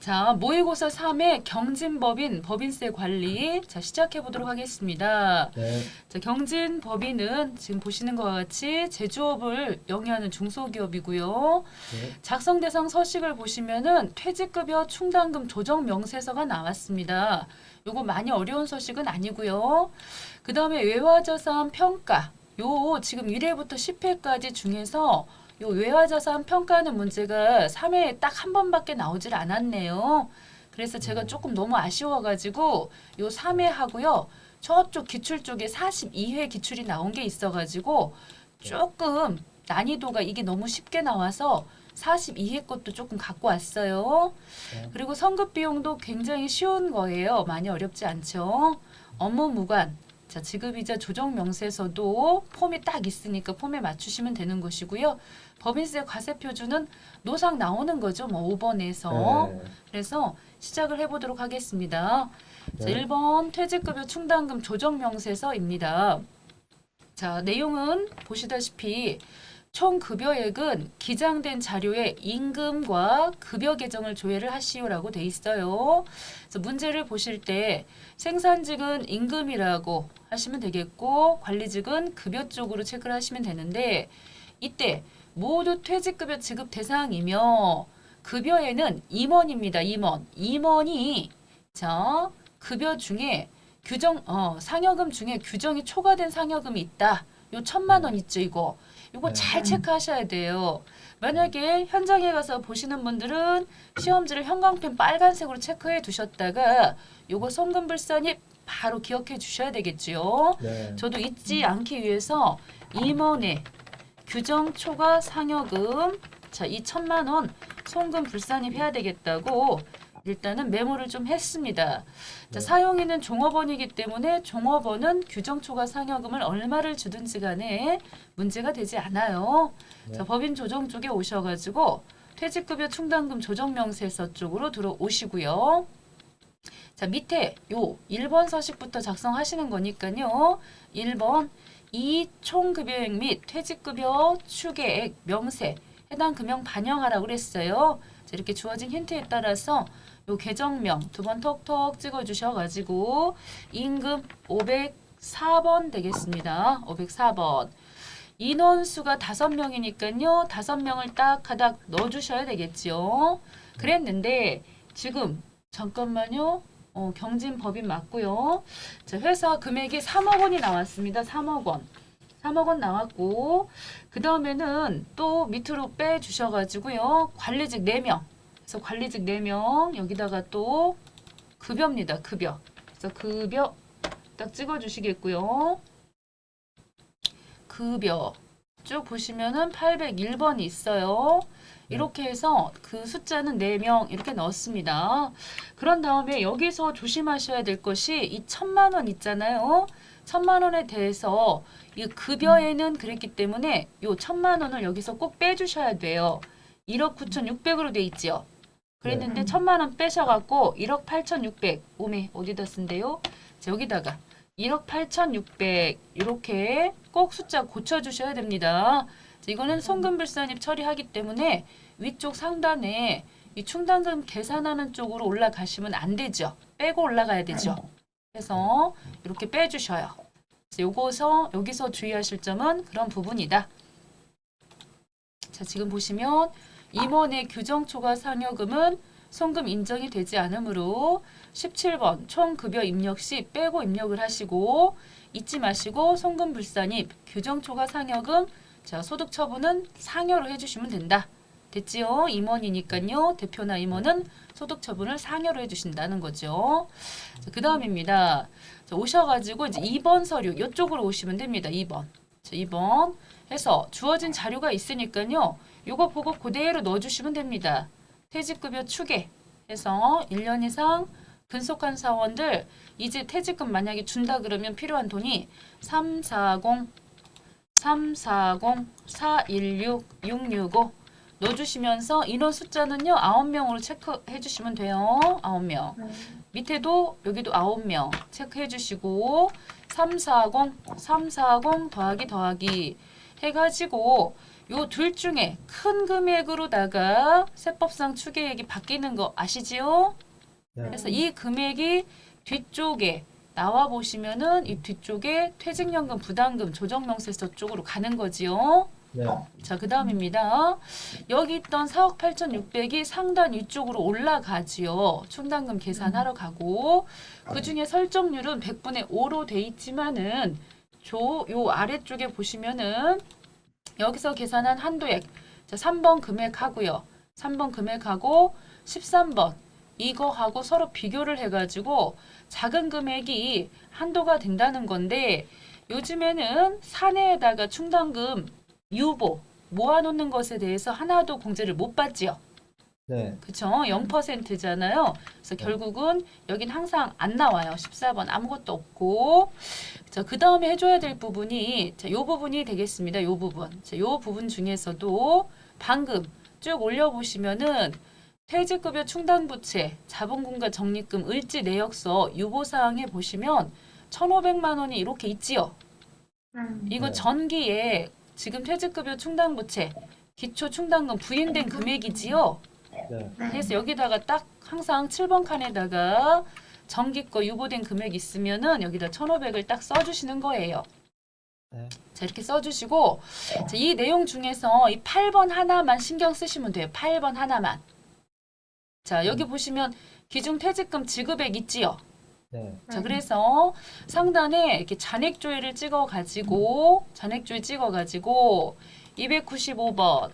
자, 모의고사 3의 경진법인 법인세 관리. 자, 시작해 보도록 하겠습니다. 네. 자, 경진법인은 지금 보시는 것과 같이 제조업을 영위하는 중소기업이고요. 네. 작성 대상 서식을 보시면은 퇴직급여 충당금 조정 명세서가 나왔습니다. 요거 많이 어려운 서식은 아니고요. 그 다음에 외화자산 평가. 요 지금 1회부터 10회까지 중에서 요 외화자산 평가하는 문제가 3회에 딱 한 번밖에 나오질 않았네요. 그래서 제가 조금 너무 아쉬워가지고 요 3회 하고요. 저쪽 기출 쪽에 42회 기출이 나온 게 있어가지고 조금 난이도가 이게 너무 쉽게 나와서 42회 것도 조금 갖고 왔어요. 네. 그리고 성급 비용도 굉장히 쉬운 거예요. 많이 어렵지 않죠. 업무 무관. 자, 지급이자 조정 명세서도 폼이 딱 있으니까 폼에 맞추시면 되는 것이고요. 법인세 과세 표준은 노상 나오는 거죠. 뭐 5번에서. 네. 그래서 시작을 해보도록 하겠습니다. 자, 네. 1번 퇴직급여 충당금 조정 명세서입니다. 자, 내용은 보시다시피 총 급여액은 기장된 자료에 임금과 급여 계정을 조회를 하시오라고 돼 있어요. 그래서 문제를 보실 때 생산직은 임금이라고 하시면 되겠고 관리직은 급여 쪽으로 체크를 하시면 되는데 이때 모두 퇴직급여 지급 대상이며 급여에는 임원입니다. 임원이 자 급여 중에 상여금 중에 규정이 초과된 상여금이 있다. 요 1,000만 원 있죠, 이거. 요거 네. 잘 체크하셔야 돼요. 만약에 현장에 가서 보시는 분들은 시험지를 형광펜 빨간색으로 체크해 두셨다가 요거 송금불산입 바로 기억해 주셔야 되겠지요. 네. 저도 잊지 않기 위해서 임원의 규정 초과 상여금 자, 이 1,000만 원 송금 불산입 해야 되겠다고 일단은 메모를 좀 했습니다. 자, 네. 사용인은 종업원이기 때문에 종업원은 규정 초과 상여금을 얼마를 주든지 간에 문제가 되지 않아요. 네. 자, 법인 조정 쪽에 오셔가지고 퇴직급여 충당금 조정 명세서 쪽으로 들어오시고요. 자, 밑에 요 1번 서식부터 작성하시는 거니까요. 1번 이 총급여액 및 퇴직급여 추계액 명세 해당 금형 반영하라고 그랬어요. 자, 이렇게 주어진 힌트에 따라서 요 계정명 두 번 톡톡 찍어 주셔가지고 임금 504번 되겠습니다. 504번. 인원수가 5명이니까요. 5명을 딱하닥 넣어주셔야 되겠지요. 그랬는데 지금 잠깐만요. 경진법인 맞고요. 자, 회사 금액이 3억 원이 나왔습니다. 3억 원. 3억 원 나왔고 그 다음에는 또 밑으로 빼주셔가지고요. 관리직 4명. 그래서 관리직 4명 여기다가 또 급여입니다. 급여. 그래서 급여 딱 찍어주시겠고요. 급여 쭉 보시면은 801번이 있어요. 이렇게 해서 그 숫자는 4명 이렇게 넣었습니다. 그런 다음에 여기서 조심하셔야 될 것이 이 1,000만 원 있잖아요. 1,000만 원에 대해서 이 급여에는 그랬기 때문에 요 1,000만 원을 여기서 꼭 빼주셔야 돼요. 1억 9,600으로 돼 있지요. 그랬는데 1,000만 원 빼셔갖고 1억 8,600 오메 어디다 쓴대요? 자, 여기다가 1억 8,600 이렇게 꼭 숫자 고쳐주셔야 됩니다. 자, 이거는 송금불산입 처리하기 때문에 위쪽 상단에 이 충당금 계산하는 쪽으로 올라가시면 안 되죠. 빼고 올라가야 되죠. 그래서 이렇게 빼주셔요. 여기서 주의하실 점은 그런 부분이다. 자, 지금 보시면 임원의 규정 초과 상여금은 송금 인정이 되지 않으므로 17번 총급여 입력 시 빼고 입력을 하시고 잊지 마시고 송금 불산입 규정 초과 상여금 자, 소득 처분은 상여로 해주시면 된다. 됐지요? 임원이니까요. 대표나 임원은 소득 처분을 상여로 해주신다는 거죠. 그 다음입니다. 자, 오셔가지고 이제 2번 서류 이쪽으로 오시면 됩니다. 2번. 자, 2번 해서 주어진 자료가 있으니까요. 요거 보고 그대로 넣어주시면 됩니다. 퇴직급여 추계 해서 1년 이상 근속한 사원들 이제 퇴직금 만약에 준다 그러면 필요한 돈이 340 416 665 넣어주시면서 인원 숫자는요 9명으로 체크해 주시면 돼요. 9명. 밑에도 여기도 9명 체크해 주시고 340 더하기 해가지고 요 둘 중에 큰 금액으로다가 세법상 추계액이 바뀌는 거 아시지요? 네. 그래서 이 금액이 뒤쪽에 나와 보시면은 이 뒤쪽에 퇴직연금, 부담금, 조정명세서 쪽으로 가는 거지요. 네. 자, 그 다음입니다. 여기 있던 4억 8,600이 상단 위쪽으로 올라가지요. 충당금 계산하러 가고 그 중에 설정률은 100분의 5로 돼 있지만은 요 아래쪽에 보시면은 여기서 계산한 한도액 자, 3번 금액하고요. 3번 금액하고 13번 이거하고 서로 비교를 해가지고 작은 금액이 한도가 된다는 건데 요즘에는 사내에다가 충당금 유보 모아놓는 것에 대해서 하나도 공제를 못 받지요. 네. 그쵸? 0%잖아요. 그래서 결국은 여긴 항상 안 나와요. 14번 아무것도 없고. 자, 그 다음에 해줘야 될 부분이 자, 요 부분이 되겠습니다. 요 부분. 자, 요 부분 중에서도 방금 쭉 올려보시면은 퇴직급여 충당부채, 자본금과 적립금, 을지 내역서 유보사항에 보시면 1,500만 원이 이렇게 있지요. 이거 네. 전기에 지금 퇴직급여 충당부채, 기초충당금 부인된 금액이지요. 네. 그래서 여기다가 딱 항상 7번 칸에다가 정기거 유보된 금액 있으면은 여기다 1,500을 딱 써주시는 거예요. 네. 자, 이렇게 써주시고 자, 이 내용 중에서 이 8번 하나만 신경 쓰시면 돼요. 8번 하나만. 자, 여기 보시면 기준퇴직금 지급액 있지요. 네. 자, 그래서 상단에 이렇게 잔액조회를 찍어가지고 295번,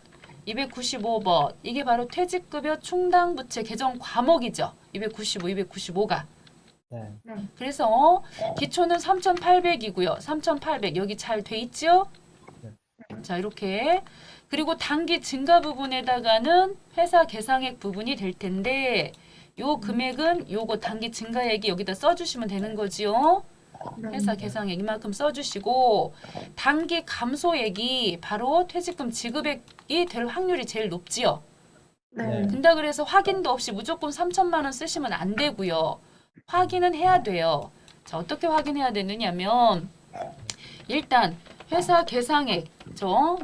295번 이게 바로 퇴직급여 충당부채 개정 과목이죠. 295, 295가. 네. 그래서 기초는 3,800이고요. 3,800 여기 잘 돼 있죠? 자, 이렇게 그리고 단기 증가 부분에다가는 회사 계상액 부분이 될 텐데 요 금액은 요거 단기 증가액이 여기다 써주시면 되는 거지요. 회사 계상액 이만큼 써주시고 단기 감소액이 바로 퇴직금 지급액이 될 확률이 제일 높지요. 네. 근데 그래서 확인도 없이 무조건 3천만 원 쓰시면 안 되고요. 확인은 해야 돼요. 자, 어떻게 확인해야 되느냐면 일단 회사 계상액,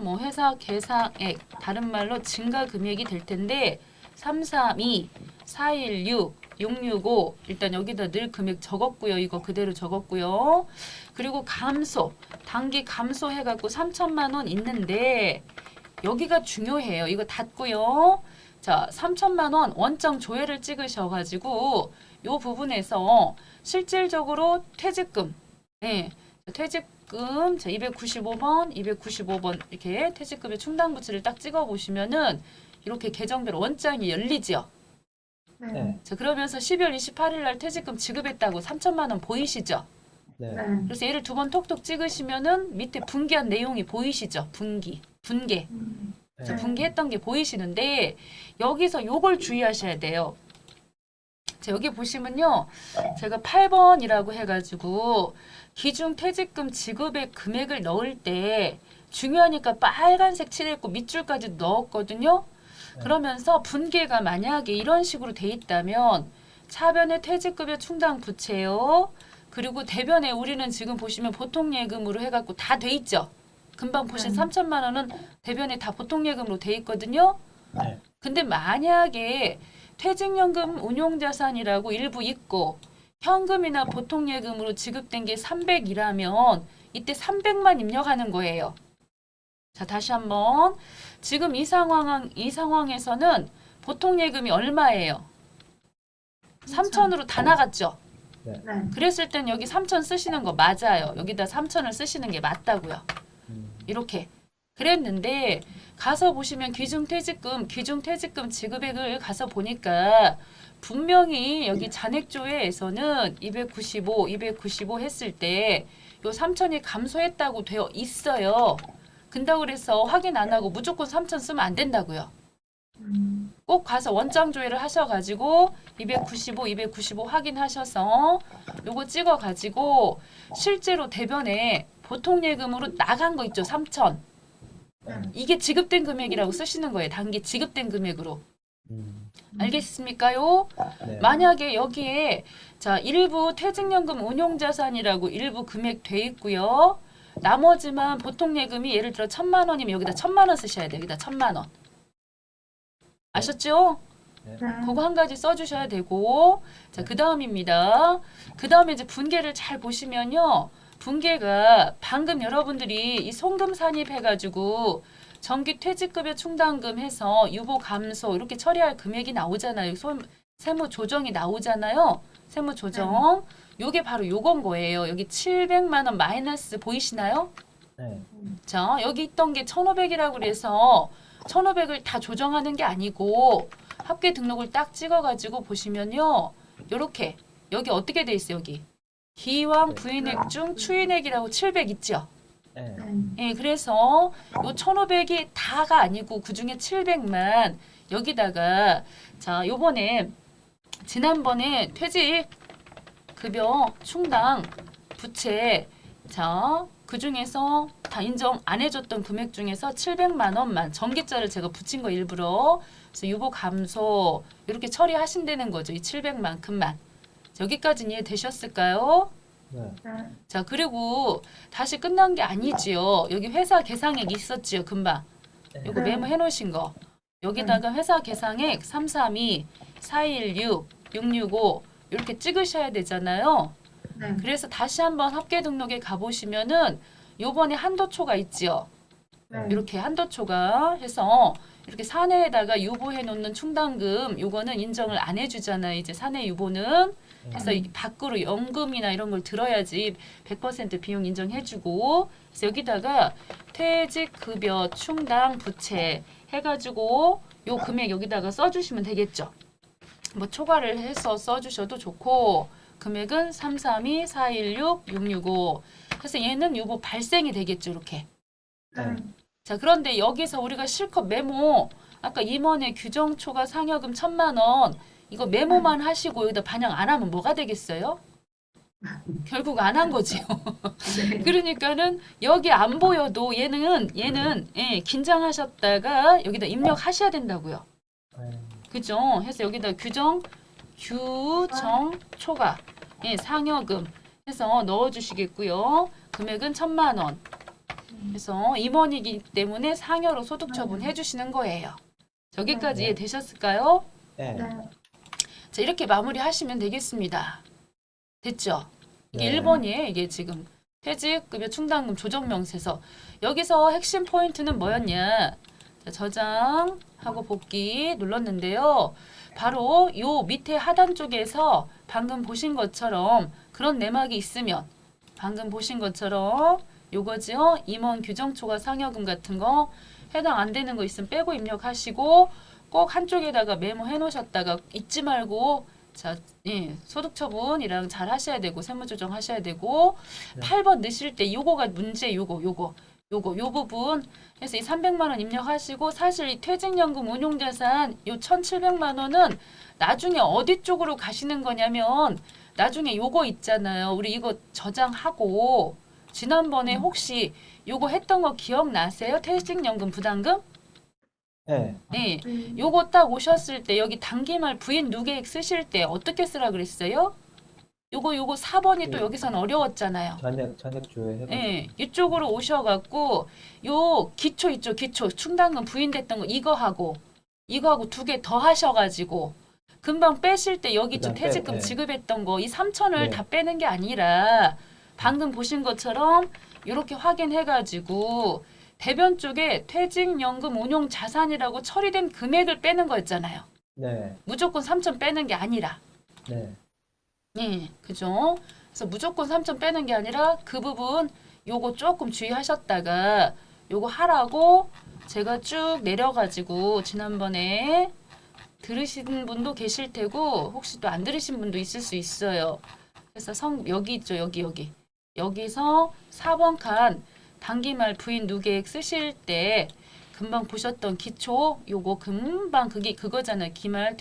뭐 회사 계상액 다른 말로 증가 금액이 될 텐데 332, 416, 665 일단 여기다 늘 금액 적었고요. 이거 그대로 적었고요. 그리고 감소, 단기 감소해갖고 3천만 원 있는데 여기가 중요해요. 이거 닫고요. 자, 3천만 원 원점 조회를 찍으셔가지고 요 부분에서 실질적으로 퇴직금, 네, 퇴직금 자 295번 이렇게 퇴직금의 충당부채를 딱 찍어보시면은 이렇게 계정별 원장이 열리죠. 네. 자, 그러면서 12월 28일 날 퇴직금 지급했다고 3천만 원 보이시죠? 네. 그래서 얘를 두 번 톡톡 찍으시면은 밑에 분기한 내용이 보이시죠? 분계. 자, 네. 분기했던 게 보이시는데 여기서 요걸 주의하셔야 돼요. 자, 여기 보시면요. 제가 8번이라고 해가지고 기준 퇴직금 지급의 금액을 넣을 때 중요하니까 빨간색 칠했고 밑줄까지 넣었거든요. 그러면서 분계가 만약에 이런 식으로 돼 있다면 차변에 퇴직급여 충당 부채요. 그리고 대변에 우리는 지금 보시면 보통예금으로 해갖고 다 돼 있죠. 금방 보신 3천만 원은 대변에 다 보통예금으로 돼 있거든요. 네. 근데 만약에 퇴직연금 운용자산이라고 일부 있고 현금이나 보통예금으로 지급된 게 300이라면 이때 300만 입력하는 거예요. 자, 다시 한번 지금 이 상황에서는 보통예금이 얼마예요? 3천으로 다 나갔죠? 네. 그랬을 땐 여기 3천 쓰시는 거 맞아요. 여기다 3천을 쓰시는 게 맞다고요. 이렇게 그랬는데 가서 보시면 기준퇴직금 지급액을 가서 보니까 분명히 여기 잔액조회에서는 295 했을 때 요 3천이 감소했다고 되어 있어요. 근데 그래서 확인 안 하고 무조건 3천 쓰면 안 된다고요. 꼭 가서 원장 조회를 하셔가지고 295 확인하셔서 요거 찍어가지고 실제로 대변에 보통예금으로 나간 거 있죠. 3천. 이게 지급된 금액이라고 쓰시는 거예요. 단기 지급된 금액으로. 알겠습니까요? 네. 만약에 여기에 자 일부 퇴직연금 운용자산이라고 일부 금액 돼 있고요. 나머지만 보통 예금이 예를 들어 1,000만 원이면 여기다 1,000만 원 쓰셔야 돼요. 여기다 1,000만 원. 아셨죠? 네. 그거 한 가지 써주셔야 되고, 자, 그 다음입니다. 그 다음에 이제 분계를 잘 보시면요. 분계가 방금 여러분들이 이 송금 산입해가지고 정기 퇴직급여 충당금 해서 유보 감소 이렇게 처리할 금액이 나오잖아요. 세무 조정이 나오잖아요. 세무 조정. 요게 바로 요건 거예요. 여기 700만 원 마이너스 보이시나요? 네. 자, 여기 있던 게 1,500이라고 그래서 1,500을 다 조정하는 게 아니고 합계 등록을 딱 찍어가지고 보시면요. 요렇게 여기 어떻게 돼 있어요? 여기 기왕 부인액 중 추인액이라고 700 있죠? 네. 예, 그래서 요 1,500이 다가 아니고 그중에 700만 여기다가 자, 요번에 지난번에 퇴직 급여 충당 부채 자, 그 중에서 다 인정 안 해줬던 금액 중에서 700만 원만 전기자를 제가 붙인 거 일부러 그래서 유보 감소 이렇게 처리하신다는 거죠. 이 700만큼만. 여기까지는 이해되셨을까요? 네. 자, 그리고 다시 끝난 게 아니지요. 여기 회사 계상액 있었지요, 금방. 요거 메모해 놓으신 거. 여기다가 회사 계상액 332, 416, 665 이렇게 찍으셔야 되잖아요. 그래서 다시 한번 합계 등록에 가보시면은 요번에 한도초가 있지요. 이렇게 한도초가 해서 이렇게 사내에다가 유보해 놓는 충당금 요거는 인정을 안 해주잖아요. 이제 사내 유보는. 그래서 이 밖으로 연금이나 이런 걸 들어야지 100% 비용 인정해주고 그래서 여기다가 퇴직급여 충당 부채 해가지고 요 금액 여기다가 써주시면 되겠죠. 뭐 초과를 해서 써주셔도 좋고 금액은 332, 416, 665 그래서 얘는 유보 발생이 되겠죠. 이렇게. 자, 그런데 여기서 우리가 실컷 메모 아까 임원의 규정초과 상여금 1,000만 원 이거 메모만 하시고 여기다 반영 안 하면 뭐가 되겠어요? 결국 안 한 거지요. 그러니까는 여기 안 보여도 얘는 예, 긴장하셨다가 여기다 입력하셔야 된다고요. 그죠? 해서 여기다 규정 초과 예, 상여금 해서 넣어주시겠고요. 금액은 1,000만 원. 그래서 임원이기 때문에 상여로 소득 처분 해주시는 거예요. 여기까지 이해되셨을까요? 네. 자, 이렇게 마무리하시면 되겠습니다. 됐죠? 이게 네. 1번이에요. 이게 지금 퇴직급여 충당금 조정명세서. 여기서 핵심 포인트는 뭐였냐? 자, 저장하고 복귀 눌렀는데요. 바로 요 밑에 하단 쪽에서 방금 보신 것처럼 그런 내막이 있으면 방금 보신 것처럼 요거지요. 임원 규정 초과 상여금 같은 거 해당 안 되는 거 있으면 빼고 입력하시고 꼭 한쪽에다가 메모해 놓으셨다가 잊지 말고 자, 예, 소득 처분이랑 잘 하셔야 되고 세무조정 하셔야 되고 네. 8번 넣으실 때 요거가 문제 요 부분 그래서 이 300만 원 입력하시고 사실 이 퇴직연금 운용자산 요 1,700만 원은 나중에 어디 쪽으로 가시는 거냐면 나중에 요거 있잖아요. 우리 이거 저장하고 지난번에 혹시 요거 했던 거 기억나세요? 퇴직연금 부담금? 네. 네. 요거 딱 오셨을 때 여기 단기말 부인 누계액 쓰실 때 어떻게 쓰라 그랬어요? 요거 4번이 또 여기서는 어려웠잖아요. 전액주에 해가지고. 예, 이쪽으로 오셔갖고 요 기초 있죠, 기초 충당금 부인됐던 거 이거하고 두 개 더 하셔가지고 금방 빼실 때 여기 좀 그다음 퇴직금 네. 지급했던 거 이 3천을 네. 다 빼는 게 아니라 방금 보신 것처럼 이렇게 확인해가지고 대변 쪽에 퇴직연금 운용 자산이라고 처리된 금액을 빼는 거였잖아요. 네. 무조건 3천 빼는 게 아니라. 네. 예, 그죠? 그래서 무조건 3천 빼는 게 아니라 그 부분 요거 조금 주의하셨다가 요거 하라고 제가 쭉 내려가지고 지난번에 들으신 분도 계실 테고 혹시 또 안 들으신 분도 있을 수 있어요. 그래서 여기 있죠, 여기. 여기서 4번 칸 단기말 부인 누계액 쓰실 때 금방 보셨던 기초 요거 금방 그거잖아요. 기말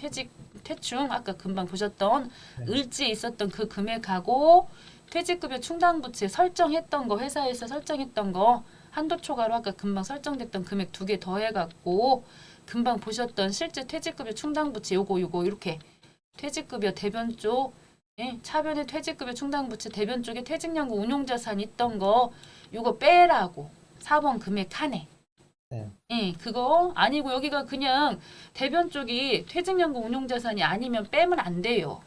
퇴충 아까 금방 보셨던 네. 을지에 있었던 그 금액하고 퇴직급여 충당부채 설정했던 거 회사에서 설정했던 거 한도 초과로 아까 금방 설정됐던 금액 2개 더해갖고 금방 보셨던 실제 퇴직급여 충당부채 요거 이렇게 퇴직급여 대변 쪽 예, 차변에 퇴직급여 충당부채 대변 쪽에 퇴직연금 운용자산 있던 거 요거 빼라고 4번 금액 칸에. 네. 예, 그거 아니고 여기가 그냥 대변 쪽이 퇴직연금 운용자산이 아니면 빼면 안 돼요.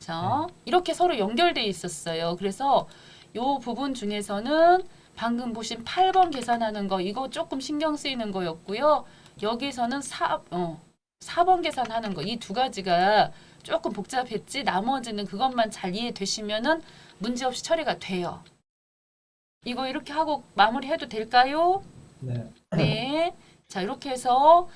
자, 이렇게 서로 연결돼 있었어요. 그래서 요 부분 중에서는 방금 보신 8번 계산하는 거 이거 조금 신경 쓰이는 거였고요. 여기서는 4번 계산하는 거 이 두 가지가 조금 복잡했지 나머지는 그것만 잘 이해되시면은 문제없이 처리가 돼요. 이거 이렇게 하고 마무리해도 될까요? 네. 네. 자, 이렇게 해서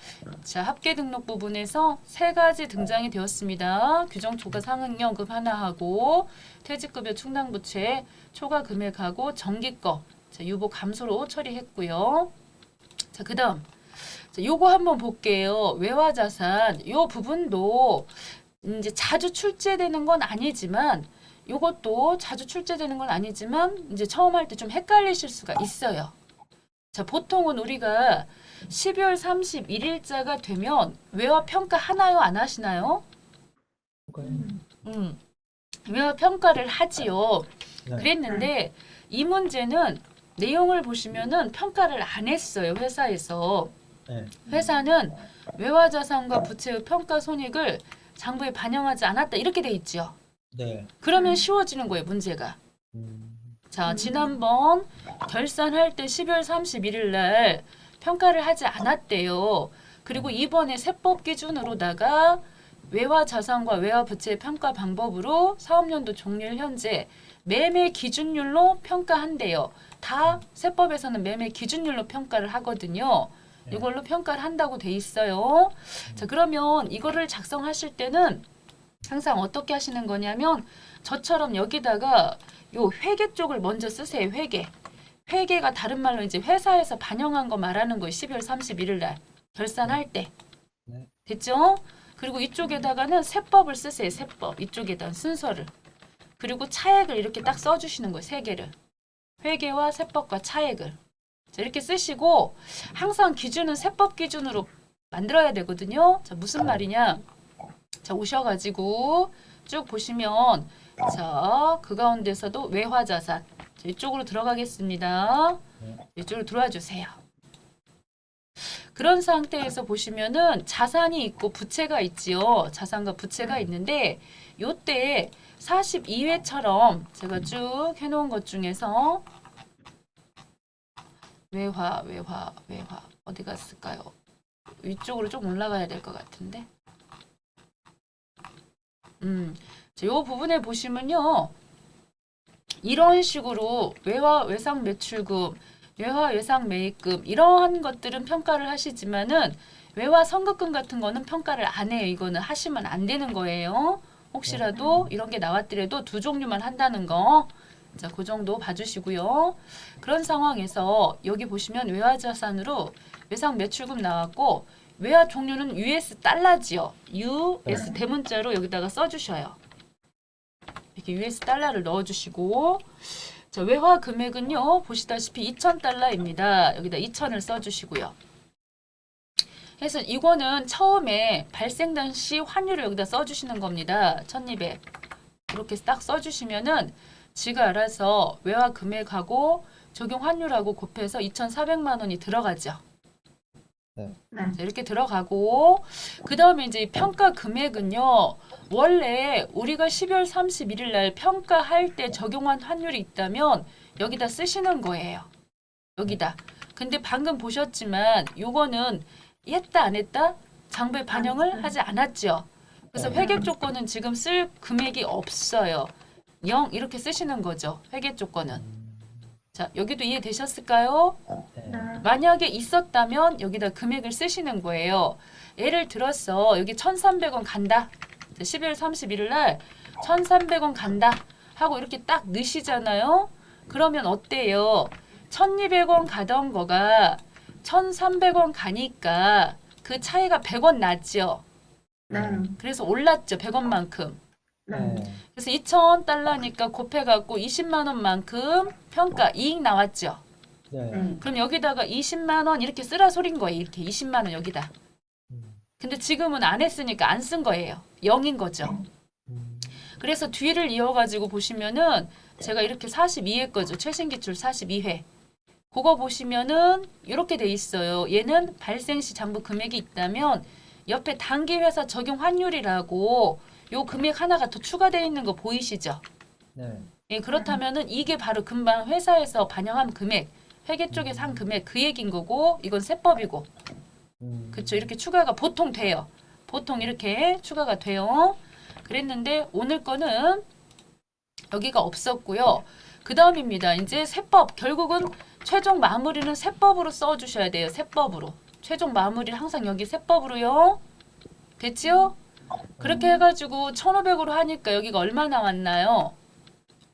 자, 합계 등록 부분에서 세 가지 등장이 되었습니다. 규정 초과 상응연금 하나 하고 퇴직급여 충당부채 초과 금액하고 정기거 자, 유보 감소로 처리했고요. 자, 그다음 자, 요거 한번 볼게요. 외화자산 요 부분도 이제 자주 출제되는 건 아니지만 요것도 자주 출제되는 건 아니지만 이제 처음 할 때 좀 헷갈리실 수가 있어요. 자, 보통은 우리가 12월 31일자가 되면 외화 평가 하나요? 안 하시나요? 외화 평가를 하지요. 네. 그랬는데 이 문제는 내용을 보시면은 평가를 안 했어요. 회사에서. 네. 회사는 외화자산과 부채의 평가 손익을 장부에 반영하지 않았다. 이렇게 돼 있죠. 네. 그러면 쉬워지는 거예요. 문제가. 자, 지난번 결산할 때 12월 31일 날 평가를 하지 않았대요. 그리고 이번에 세법 기준으로다가 외화 자산과 외화 부채의 평가 방법으로 사업연도 종료일 현재 매매 기준율로 평가한대요. 다 세법에서는 매매 기준율로 평가를 하거든요. 이걸로 평가를 한다고 돼 있어요. 자, 그러면 이거를 작성하실 때는 항상 어떻게 하시는 거냐면 저처럼 여기다가 요 회계 쪽을 먼저 쓰세요. 회계. 회계가 다른 말로 이제 회사에서 반영한 거 말하는 거예요. 12월 31일 날 결산할 때. 네. 됐죠? 그리고 이쪽에다가는 세법을 쓰세요. 세법. 이쪽에다 순서를. 그리고 차액을 이렇게 딱 써주시는 거예요. 세 개를. 회계와 세법과 차액을. 자, 이렇게 쓰시고 항상 기준은 세법 기준으로 만들어야 되거든요. 자, 무슨 말이냐? 자, 오셔가지고 쭉 보시면 자, 그 가운데서도 외화자산 자, 이쪽으로 들어가겠습니다. 이쪽으로 들어와 주세요. 그런 상태에서 보시면은 자산이 있고 부채가 있지요. 자산과 부채가 있는데 요때 42회처럼 제가 쭉 해놓은 것 중에서 외화 어디 갔을까요? 위쪽으로 좀 올라가야 될 것 같은데. 자, 요 부분에 보시면요. 이런 식으로 외화 외상 매출금, 외화 외상 매입금 이러한 것들은 평가를 하시지만은 외화 선급금 같은 거는 평가를 안 해요. 이거는 하시면 안 되는 거예요. 혹시라도 이런 게 나왔더라도 두 종류만 한다는 거. 자, 그 정도 봐주시고요. 그런 상황에서 여기 보시면 외화 자산으로 외상 매출금 나왔고 외화 종류는 US 달러지요. US 대문자로 여기다가 써주셔요. 이렇게 US 달러를 넣어주시고 자, 외화 금액은요. 보시다시피 2,000달러입니다. 여기다 2,000을 써주시고요. 그래서 이거는 처음에 발생 당시 환율을 여기다 써주시는 겁니다. 1,200 이렇게 딱 써주시면은 지가 알아서 외화 금액하고 적용 환율하고 곱해서 2,400만 원이 들어가죠. 네. 자, 이렇게 들어가고 그 다음에 이제 평가 금액은요. 원래 우리가 12월 31일 날 평가할 때 적용한 환율이 있다면 여기다 쓰시는 거예요. 여기다. 근데 방금 보셨지만 요거는 했다 안 했다? 장부에 반영을 하지 않았죠. 그래서 회계 조건은 지금 쓸 금액이 없어요. 0 이렇게 쓰시는 거죠. 회계 조건은. 자, 여기도 이해되셨을까요? 네. 만약에 있었다면 여기다 금액을 쓰시는 거예요. 예를 들어서 여기 1,300원 간다. 12월 31일 날 1,300원 간다 하고 이렇게 딱 넣으시잖아요. 그러면 어때요? 1,200원 가던 거가 1,300원 가니까 그 차이가 100원 났죠. 그래서 올랐죠. 100원만큼. 네. 그래서 2,000달러니까 곱해갖고 20만 원만큼 평가 이익 나왔죠. 네. 그럼 여기다가 20만 원 이렇게 쓰라 소린 거예요. 이렇게 20만 원 여기다. 근데 지금은 안 했으니까 안 쓴 거예요. 0인 거죠. 그래서 뒤를 이어가지고 보시면은 제가 이렇게 42회 거죠. 최신 기출 42회. 그거 보시면은 이렇게 돼 있어요. 얘는 발생 시 장부 금액이 있다면 옆에 단기 회사 적용 환율이라고 요 금액 하나가 더 추가되어 있는 거 보이시죠? 네. 예, 그렇다면은 이게 바로 금방 회사에서 반영한 금액, 회계 쪽에서 한 금액 그 얘기인 거고 이건 세법이고 그쵸 이렇게 추가가 보통 돼요. 보통 이렇게 추가가 돼요. 그랬는데 오늘 거는 여기가 없었고요. 그 다음입니다. 이제 세법 결국은 최종 마무리는 세법으로 써주셔야 돼요. 세법으로 최종 마무리를 항상 여기 세법으로요. 됐지요? 그렇게 해가지고 1,500으로 하니까 여기가 얼마 나왔나요?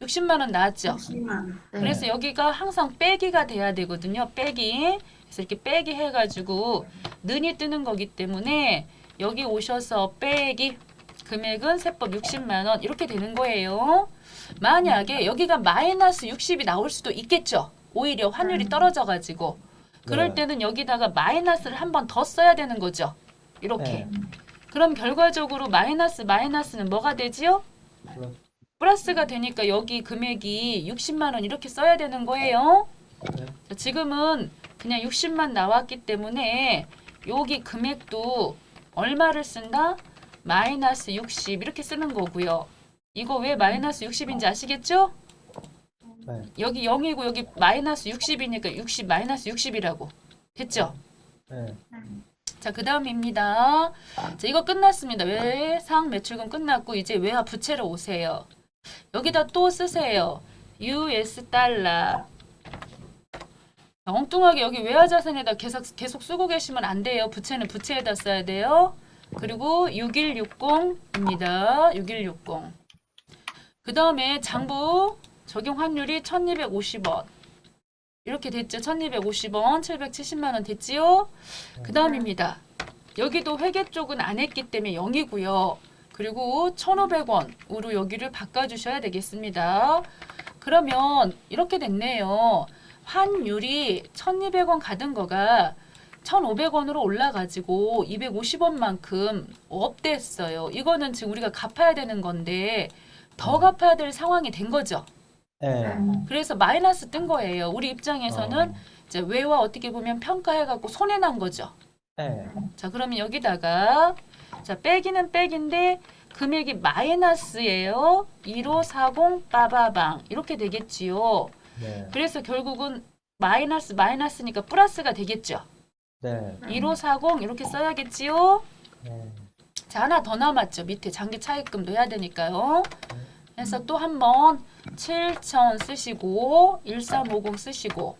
60만 원 나왔죠? 60만 원. 네. 그래서 여기가 항상 빼기가 돼야 되거든요. 빼기. 그래서 이렇게 빼기 해가지고 는이 뜨는 거기 때문에 여기 오셔서 빼기 금액은 세법 60만 원 이렇게 되는 거예요. 만약에 여기가 마이너스 60이 나올 수도 있겠죠. 오히려 환율이 떨어져가지고 그럴 네. 때는 여기다가 마이너스를 한 번 더 써야 되는 거죠. 이렇게. 네. 그럼 결과적으로 마이너스는 뭐가 되지요? 플러스. 플러스가 되니까 여기 금액이 60만 원 이렇게 써야 되는 거예요. 네. 자, 지금은 그냥 60만 나왔기 때문에 여기 금액도 얼마를 쓴다? 마이너스 60 이렇게 쓰는 거고요. 이거 왜 마이너스 60인지 아시겠죠? 네. 여기 0이고 여기 마이너스 60이니까 60 마이너스 60이라고. 됐죠? 네. 자, 그 다음입니다. 자, 이거 끝났습니다. 외상 매출금 끝났고 이제 외화 부채로 오세요. 여기다 또 쓰세요. US 달러. 엉뚱하게 여기 외화 자산에다 계속 쓰고 계시면 안 돼요. 부채는 부채에다 써야 돼요. 그리고 6160입니다. 6160. 그 다음에 장부 적용 환율이 1250원. 이렇게 됐죠. 1250원, 770만 원 됐지요? 그 다음입니다. 여기도 회계 쪽은 안 했기 때문에 0이고요. 그리고 1,500원으로 여기를 바꿔주셔야 되겠습니다. 그러면 이렇게 됐네요. 환율이 1,200원 가던 거가 1,500원으로 올라가지고 250원만큼 업됐어요. 이거는 지금 우리가 갚아야 되는 건데 더 갚아야 될 상황이 된 거죠. 네. 그래서 마이너스 뜬 거예요. 우리 입장에서는 이제 외화 어떻게 보면 평가해갖고 손해 난 거죠. 네. 자, 그러면 여기다가 자 빼기는 빼기인데 금액이 마이너스예요. 1540 빠바방 이렇게 되겠지요. 네. 그래서 결국은 마이너스니까 플러스가 되겠죠. 네. 1540 이렇게 써야겠지요. 네. 자, 하나 더 남았죠. 밑에 장기 차입금도 해야 되니까요. 그래서 또 한 번 7,000 쓰시고 1350 쓰시고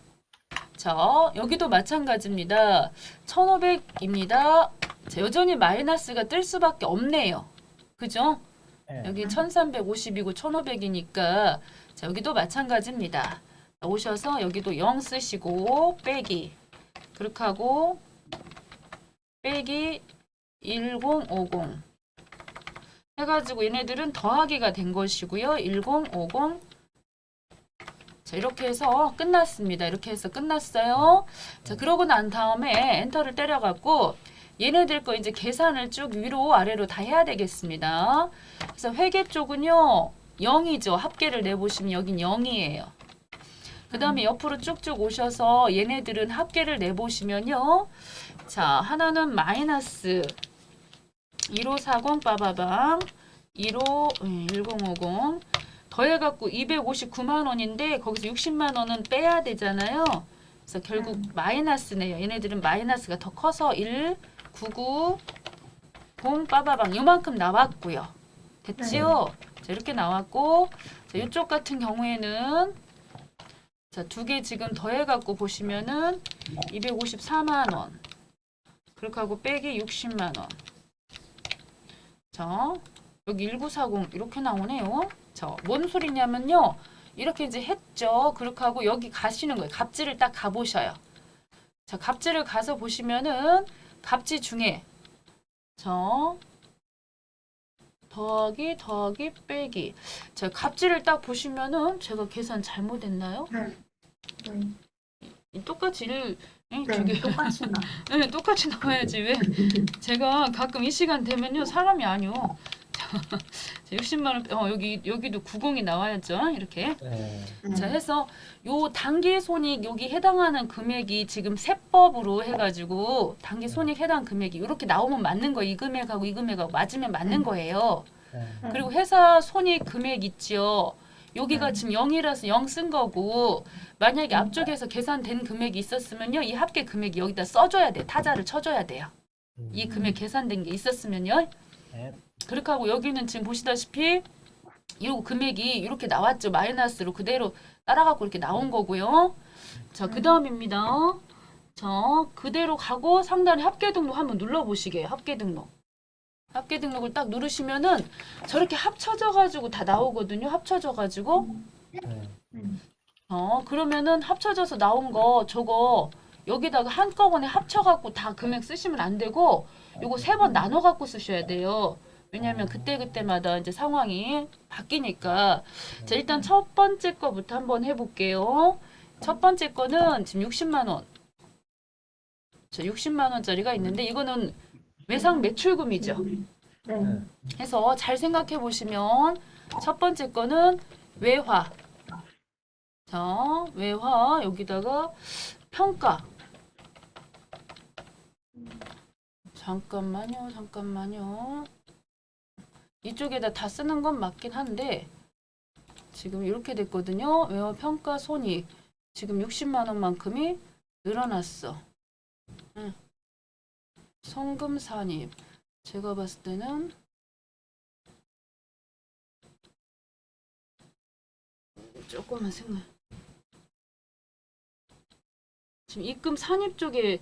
자, 여기도 마찬가지입니다. 1,500입니다. 자, 여전히 마이너스가 뜰 수밖에 없네요. 그죠? 네. 여기 1,350이고 1,500이니까 자, 여기도 마찬가지입니다. 자, 오셔서 여기도 0 쓰시고 빼기 그렇게 하고 빼기 1050 해가지고 얘네들은 더하기가 된 것이고요. 1050 자, 이렇게 해서 끝났습니다. 이렇게 해서 끝났어요. 자, 그러고 난 다음에 엔터를 때려갖고 얘네들 거 이제 계산을 쭉 위로 아래로 다 해야 되겠습니다. 그래서 회계 쪽은요 0이죠. 합계를 내보시면 여긴 0이에요. 그 다음에 옆으로 쭉쭉 오셔서 얘네들은 합계를 내보시면요. 자, 하나는 마이너스 1540 빠바방 1050 더해갖고 259만 원인데 거기서 60만 원은 빼야 되잖아요. 그래서 결국 마이너스네요. 얘네들은 마이너스가 더 커서 1990 빠바방 요만큼 나왔고요. 됐지요? 자, 이렇게 나왔고 자, 이쪽 같은 경우에는 자, 두 개 지금 더해갖고 보시면은 254만 원 그렇게 하고 빼기 60만 원 자, 여기 1940 이렇게 나오네요. 자, 뭔 소리냐면요. 이렇게 이제 했죠. 그렇게 하고 여기 가시는 거예요. 갑지를 딱 가보셔요. 자, 갑지를 가서 보시면은 갑지 중에 자, 더하기 빼기 자, 갑지를 딱 보시면은 제가 계산 잘못했나요? 네. 똑같이 네, 저기 똑같이 나. 네, 똑같이 나와야지 왜 제가 가끔 이 시간 되면요 사람이 아니요. 자, 60만 원, 여기도 90이 나와야죠. 이렇게. 네. 자, 해서 요 단기 손익 여기 해당하는 금액이 지금 세법으로 해가지고 단기 손익 해당 금액이 이렇게 나오면 맞는 거예요. 이 금액하고 이 금액하고 맞으면 맞는 거예요. 네. 그리고 회사 손익 금액 있죠. 여기가 지금 0이라서 0 쓴 거고 만약에 앞쪽에서 계산된 금액이 있었으면요. 이 합계 금액이 여기다 써줘야 돼. 타자를 쳐줘야 돼요. 이 금액 계산된 게 있었으면요. 네. 그렇게 하고 여기는 지금 보시다시피 이 금액이 이렇게 나왔죠. 마이너스로 그대로 따라가고 이렇게 나온 거고요. 자, 그 다음입니다. 자, 그대로 가고 상단에 합계 등록 한번 눌러보시게요. 합계 등록. 합계 등록을 딱 누르시면은 저렇게 합쳐져 가지고 다 나오거든요. 합쳐져 가지고. 네. 그러면은 합쳐져서 나온 거 저거 여기다가 한꺼번에 합쳐갖고 다 금액 쓰시면 안 되고 요거 3번 나눠갖고 쓰셔야 돼요. 왜냐하면 그때그때마다 이제 상황이 바뀌니까. 자, 일단 첫 번째 거부터 한번 해볼게요. 첫 번째 거는 지금 60만 원. 자, 60만 원짜리가 있는데 이거는 외상 매출금이죠. 네. 해서 잘 생각해 보시면 첫 번째 거는 외화. 자, 외화 여기다가 평가. 잠깐만요. 이쪽에다 다 쓰는 건 맞긴 한데 지금 이렇게 됐거든요. 외화 평가 손익. 지금 60만 원만큼이 늘어났어. 성금 산입. 제가 봤을 때는 조금만 생각. 지금 입금 산입 쪽에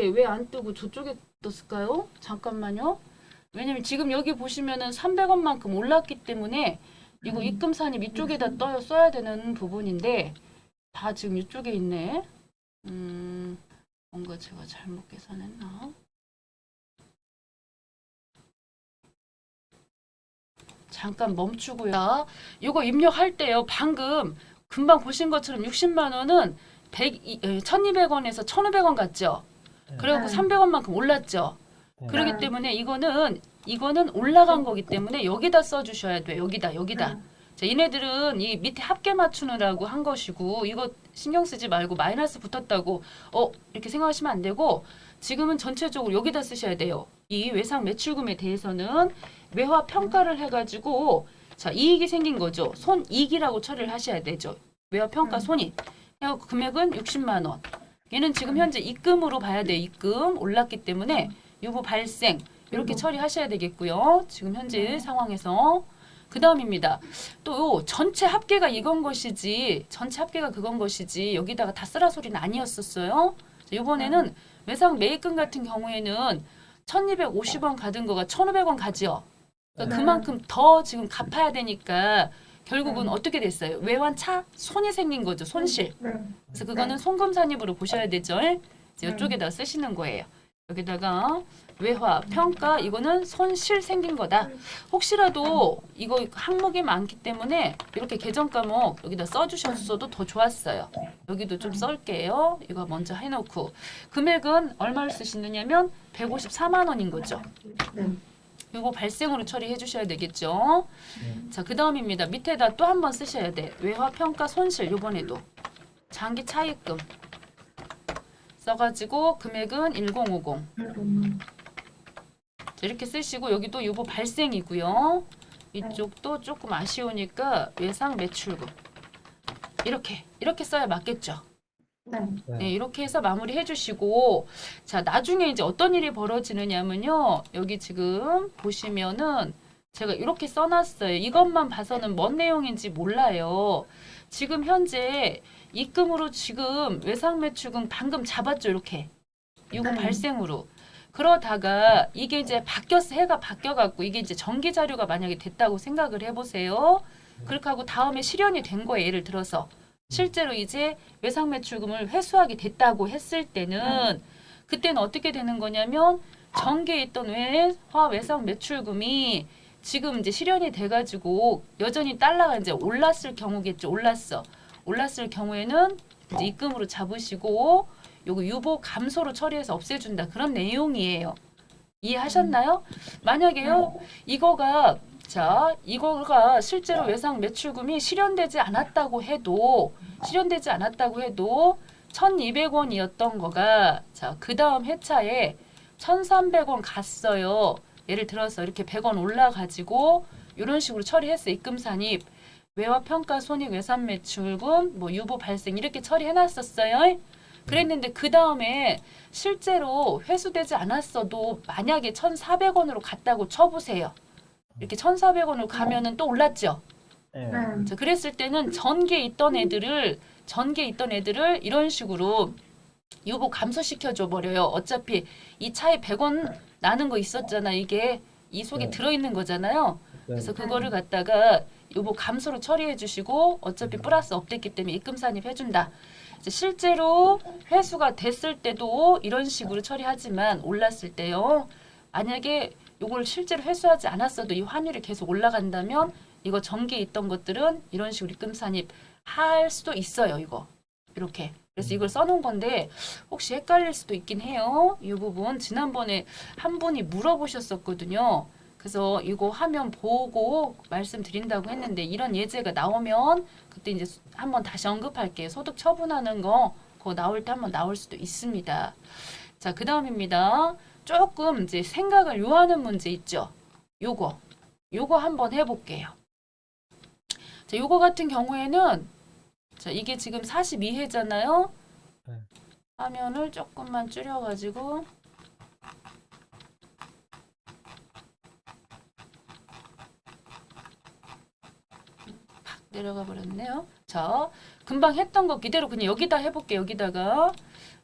왜 안 뜨고 저쪽에 떴을까요? 잠깐만요. 왜냐면 지금 여기 보시면은 300원만큼 올랐기 때문에 이거 입금 산입 이쪽에다 써야 되는 부분인데 다 지금 이쪽에 있네. 뭔가 제가 잘못 계산했나? 잠깐 멈추고요. 이거 입력할 때요. 방금 금방 보신 것처럼 60만 원은 1,200원에서 1,500원 같죠? 그래갖고 300원만큼 올랐죠? 네. 그렇기 때문에 이거는 올라간 거기 때문에 여기다 써주셔야 돼요. 여기다. 자, 얘네들은 이 밑에 합계 맞추느라고 한 것이고 이거 신경 쓰지 말고 마이너스 붙었다고 이렇게 생각하시면 안 되고 지금은 전체적으로 여기다 쓰셔야 돼요. 이 외상 매출금에 대해서는 외화 평가를 해가지고 자, 이익이 생긴 거죠. 손익이라고 처리를 하셔야 되죠. 외화 평가 손익. 금액은 60만 원. 얘는 지금 현재 입금으로 봐야 돼요. 입금 올랐기 때문에 유보 발생 이렇게 처리하셔야 되겠고요. 지금 현재 상황에서 그 다음입니다. 또 전체 합계가 전체 합계가 그건 것이지 여기다가 다 쓰라 소리는 아니었었어요. 이번에는 외상 매입금 같은 경우에는 1,250원 가던 거가 1,500원 가죠. 그러니까 그만큼 더 지금 갚아야 되니까 결국은 어떻게 됐어요? 외환차 손이 생긴 거죠. 손실. 그래서 그거는 송금산입으로 보셔야 되죠. 이제 이쪽에다 쓰시는 거예요. 여기다가 외화, 평가 이거는 손실 생긴 거다. 혹시라도 이거 항목이 많기 때문에 이렇게 계정 과목 여기다 써주셨어도 더 좋았어요. 여기도 좀 썰게요. 이거 먼저 해놓고 금액은 얼마를 쓰시느냐면 154만 원인 거죠. 이거 발생으로 처리해 주셔야 되겠죠. 자, 그 다음입니다. 밑에다 또 한 번 쓰셔야 돼. 외화, 평가, 손실 요번에도 장기 차입금 써가지고 금액은 1050. 자, 이렇게 쓰시고 여기도 유보 발생이고요. 이쪽도 조금 아쉬우니까 외상 매출금 이렇게 써야 맞겠죠. 네, 이렇게 해서 마무리 해주시고 자, 나중에 이제 어떤 일이 벌어지느냐면요. 여기 지금 보시면은 제가 이렇게 써놨어요. 이것만 봐서는 뭔 내용인지 몰라요. 지금 현재 입금으로 지금 외상 매출금 방금 잡았죠. 이렇게 유보 발생으로. 그러다가 이게 이제 해가 바뀌어갖고 이게 이제 정기 자료가 만약에 됐다고 생각을 해보세요. 그렇게 하고 다음에 실현이 된 거예요. 예를 들어서 실제로 이제 외상 매출금을 회수하게 됐다고 했을 때는 그때는 어떻게 되는 거냐면 정기에 있던 외화 외상 매출금이 지금 이제 실현이 돼가지고 여전히 달러가 이제 올랐을 경우겠죠. 올랐을 경우에는 이제 입금으로 잡으시고 요거 유보 감소로 처리해서 없애준다. 그런 내용이에요. 이해하셨나요? 만약에요, 이거가 실제로 외상 매출금이 실현되지 않았다고 해도 1,200원이었던 거가 그 다음 회차에 1,300원 갔어요. 예를 들어서 이렇게 100원 올라가지고 이런 식으로 처리했어. 입금 산입, 외화 평가 손익 외산 매출금, 뭐 유보 발생 이렇게 처리해놨었어요. 그랬는데 그 다음에 실제로 회수되지 않았어도 만약에 1,400원으로 갔다고 쳐보세요. 이렇게 1,400원으로 가면은 또 올랐죠. 네. 자, 그랬을 때는 전기에 있던 애들을 이런 식으로 유보 감소시켜줘 버려요. 어차피 이 차에 100원 나는 거 있었잖아. 이게 이 속에 네. 들어있는 거잖아요. 네. 그래서 그거를 갖다가 유보 감소로 처리해 주시고 어차피 플러스 업됐기 때문에 입금 산입 해준다. 이제 실제로 회수가 됐을 때도 이런 식으로 처리하지만 올랐을 때요. 만약에 요걸 실제로 회수하지 않았어도 이 환율이 계속 올라간다면 이거 전기에 있던 것들은 이런 식으로 입금 산입 할 수도 있어요. 이거 이렇게. 그래서 이걸 써놓은 건데 혹시 헷갈릴 수도 있긴 해요. 이 부분 지난번에 한 분이 물어보셨었거든요. 그래서 이거 화면 보고 말씀드린다고 했는데 이런 예제가 나오면 그때 이제 한번 다시 언급할게요. 소득 처분하는 거 그거 나올 때 한번 나올 수도 있습니다. 자, 그 다음입니다. 조금 이제 생각을 요하는 문제 있죠. 요거 한번 해볼게요. 자, 요거 같은 경우에는 자, 이게 지금 42회잖아요. 네. 화면을 조금만 줄여가지고 팍 내려가 버렸네요. 자, 금방 했던 거 그대로 그냥 여기다 해볼게요. 여기다가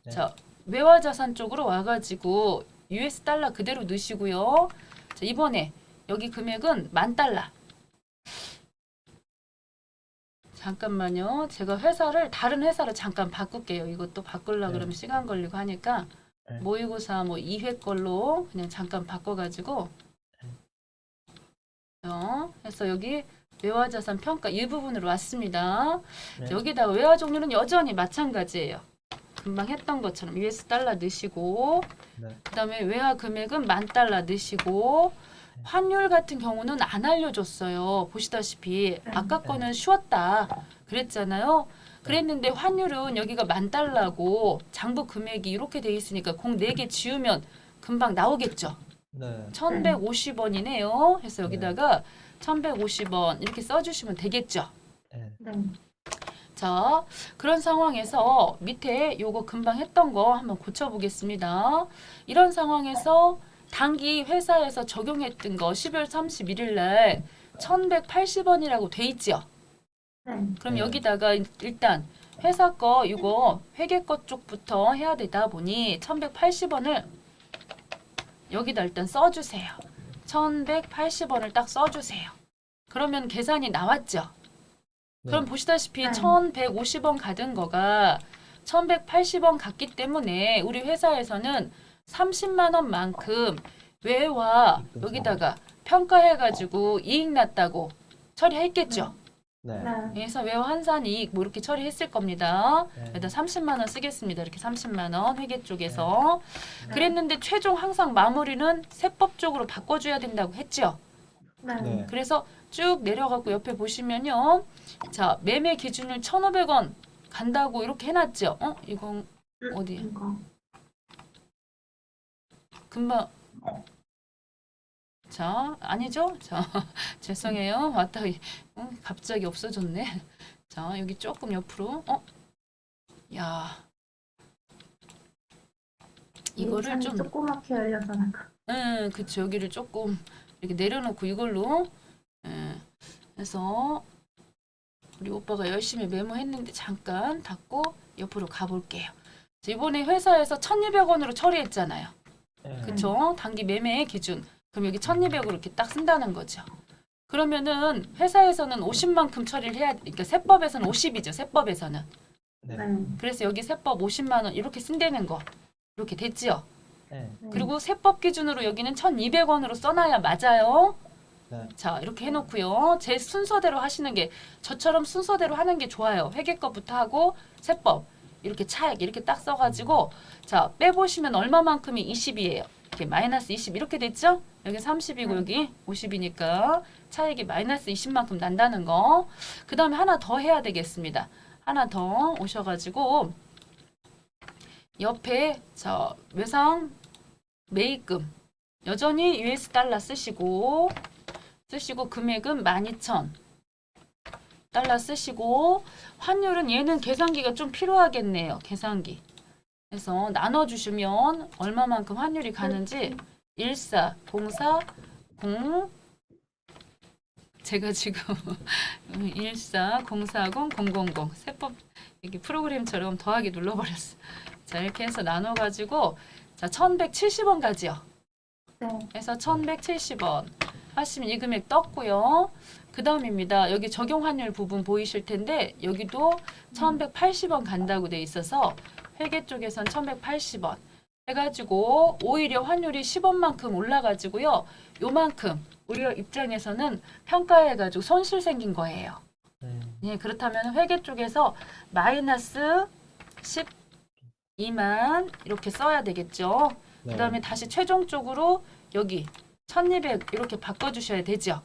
네. 자, 외화자산 쪽으로 와가지고 US 달러 그대로 넣으시고요. 자, 이번에 여기 금액은 $10,000. 잠깐만요. 제가 다른 회사를 잠깐 바꿀게요. 이것도 바꾸려고 네. 그러면 시간 걸리고 하니까 네. 모의고사 2회 걸로 그냥 잠깐 바꿔가지고 해서 여기 외화자산 평가 이 부분으로 왔습니다. 네. 여기다가 외화 종류는 여전히 마찬가지예요. 금방 했던 것처럼 US 달러 넣으시고 네. 그 다음에 외화 금액은 $10,000 넣으시고 환율 같은 경우는 안 알려줬어요. 보시다시피 아까 거는 쉬웠다 그랬잖아요. 그랬는데 환율은 여기가 $10,000고 장부 금액이 이렇게 돼 있으니까 공 4개 지우면 금방 나오겠죠. 네. 1,150원이네요. 해서 여기다가 1,150원 이렇게 써주시면 되겠죠. 네. 자, 그런 상황에서 밑에 요거 금방 했던 거 한번 고쳐보겠습니다. 이런 상황에서 당기 회사에서 적용했던 거 12월 31일 날 1,180원이라고 돼 있죠. 그럼 네. 여기다가 일단 회사 거 이거 회계 거 쪽부터 해야 되다 보니 1,180원을 여기다 일단 써주세요. 1,180원을 딱 써주세요. 그러면 계산이 나왔죠. 그럼 보시다시피 1,150원 받은 거가 1,180원 갔기 때문에 우리 회사에서는 30만 원만큼 외화 여기다가 평가해가지고 이익 났다고 처리했겠죠. 네. 그래서 외화 환산 이익 뭐 이렇게 처리했을 겁니다. 네. 여기다 30만 원 쓰겠습니다. 이렇게 30만 원 회계 쪽에서 그랬는데 최종 항상 마무리는 세법 쪽으로 바꿔줘야 된다고 했죠. 네. 그래서 쭉 내려가고 옆에 보시면요. 자, 매매 기준을 1,500원 간다고 이렇게 해놨죠. 이건 어디? 금방. 자, 아니죠? 자, 죄송해요. 왔다 갑자기 없어졌네. 자, 여기 조금 옆으로. 야. 이거를 좀 조그맣게 열려서 나가. 그쵸. 여기를 조금 이렇게 내려놓고 이걸로 해서 우리 오빠가 열심히 메모했는데 잠깐 닫고 옆으로 가볼게요. 자, 이번에 회사에서 1,200원으로 처리했잖아요. 네. 그쵸? 단기 매매 기준. 그럼 여기 1,200으로 이렇게 딱 쓴다는 거죠. 그러면은 회사에서는 50만큼 처리를 해야, 그러니까 세법에서는 50이죠. 세법에서는. 네. 그래서 여기 세법 50만 원 이렇게 쓴다는 거. 이렇게 됐지요. 네. 그리고 세법 기준으로 여기는 1,200원으로 써놔야 맞아요. 네. 자, 이렇게 해놓고요. 제 순서대로 하시는 게 저처럼 순서대로 하는 게 좋아요. 회계 거부터 하고 세법 이렇게 차액 이렇게 딱 써가지고 자, 빼보시면 얼마만큼이 20이에요. 이렇게 마이너스 20 이렇게 됐죠? 여기 30이고 네. 여기 50이니까 차익이 마이너스 20만큼 난다는 거. 그 다음에 하나 더 해야 되겠습니다. 하나 더 오셔가지고 옆에 저 외상 매입금 여전히 US 달러 쓰시고 금액은 12,000달러 쓰시고 환율은 얘는 계산기가 좀 필요하겠네요. 계산기. 그래서 나눠주시면 얼마만큼 환율이 가는지 14040 제가 지금 140040000 세법 이게 프로그램처럼 더하기 눌러버렸어. 자 이렇게 해서 나눠가지고 자 1170원 가지요. 네. 그래서 1170원 하시면 이 금액 떴고요. 그 다음입니다. 여기 적용 환율 부분 보이실 텐데 여기도 1180원 간다고 돼 있어서 회계 쪽에선 1180원 해가지고 오히려 환율이 10원만큼 올라가지고요. 요만큼 우리 입장에서는 평가해가지고 손실 생긴 거예요. 예, 그렇다면 회계 쪽에서 마이너스 12만 이렇게 써야 되겠죠. 네. 그 다음에 다시 최종적으로 여기 1200 이렇게 바꿔주셔야 되죠.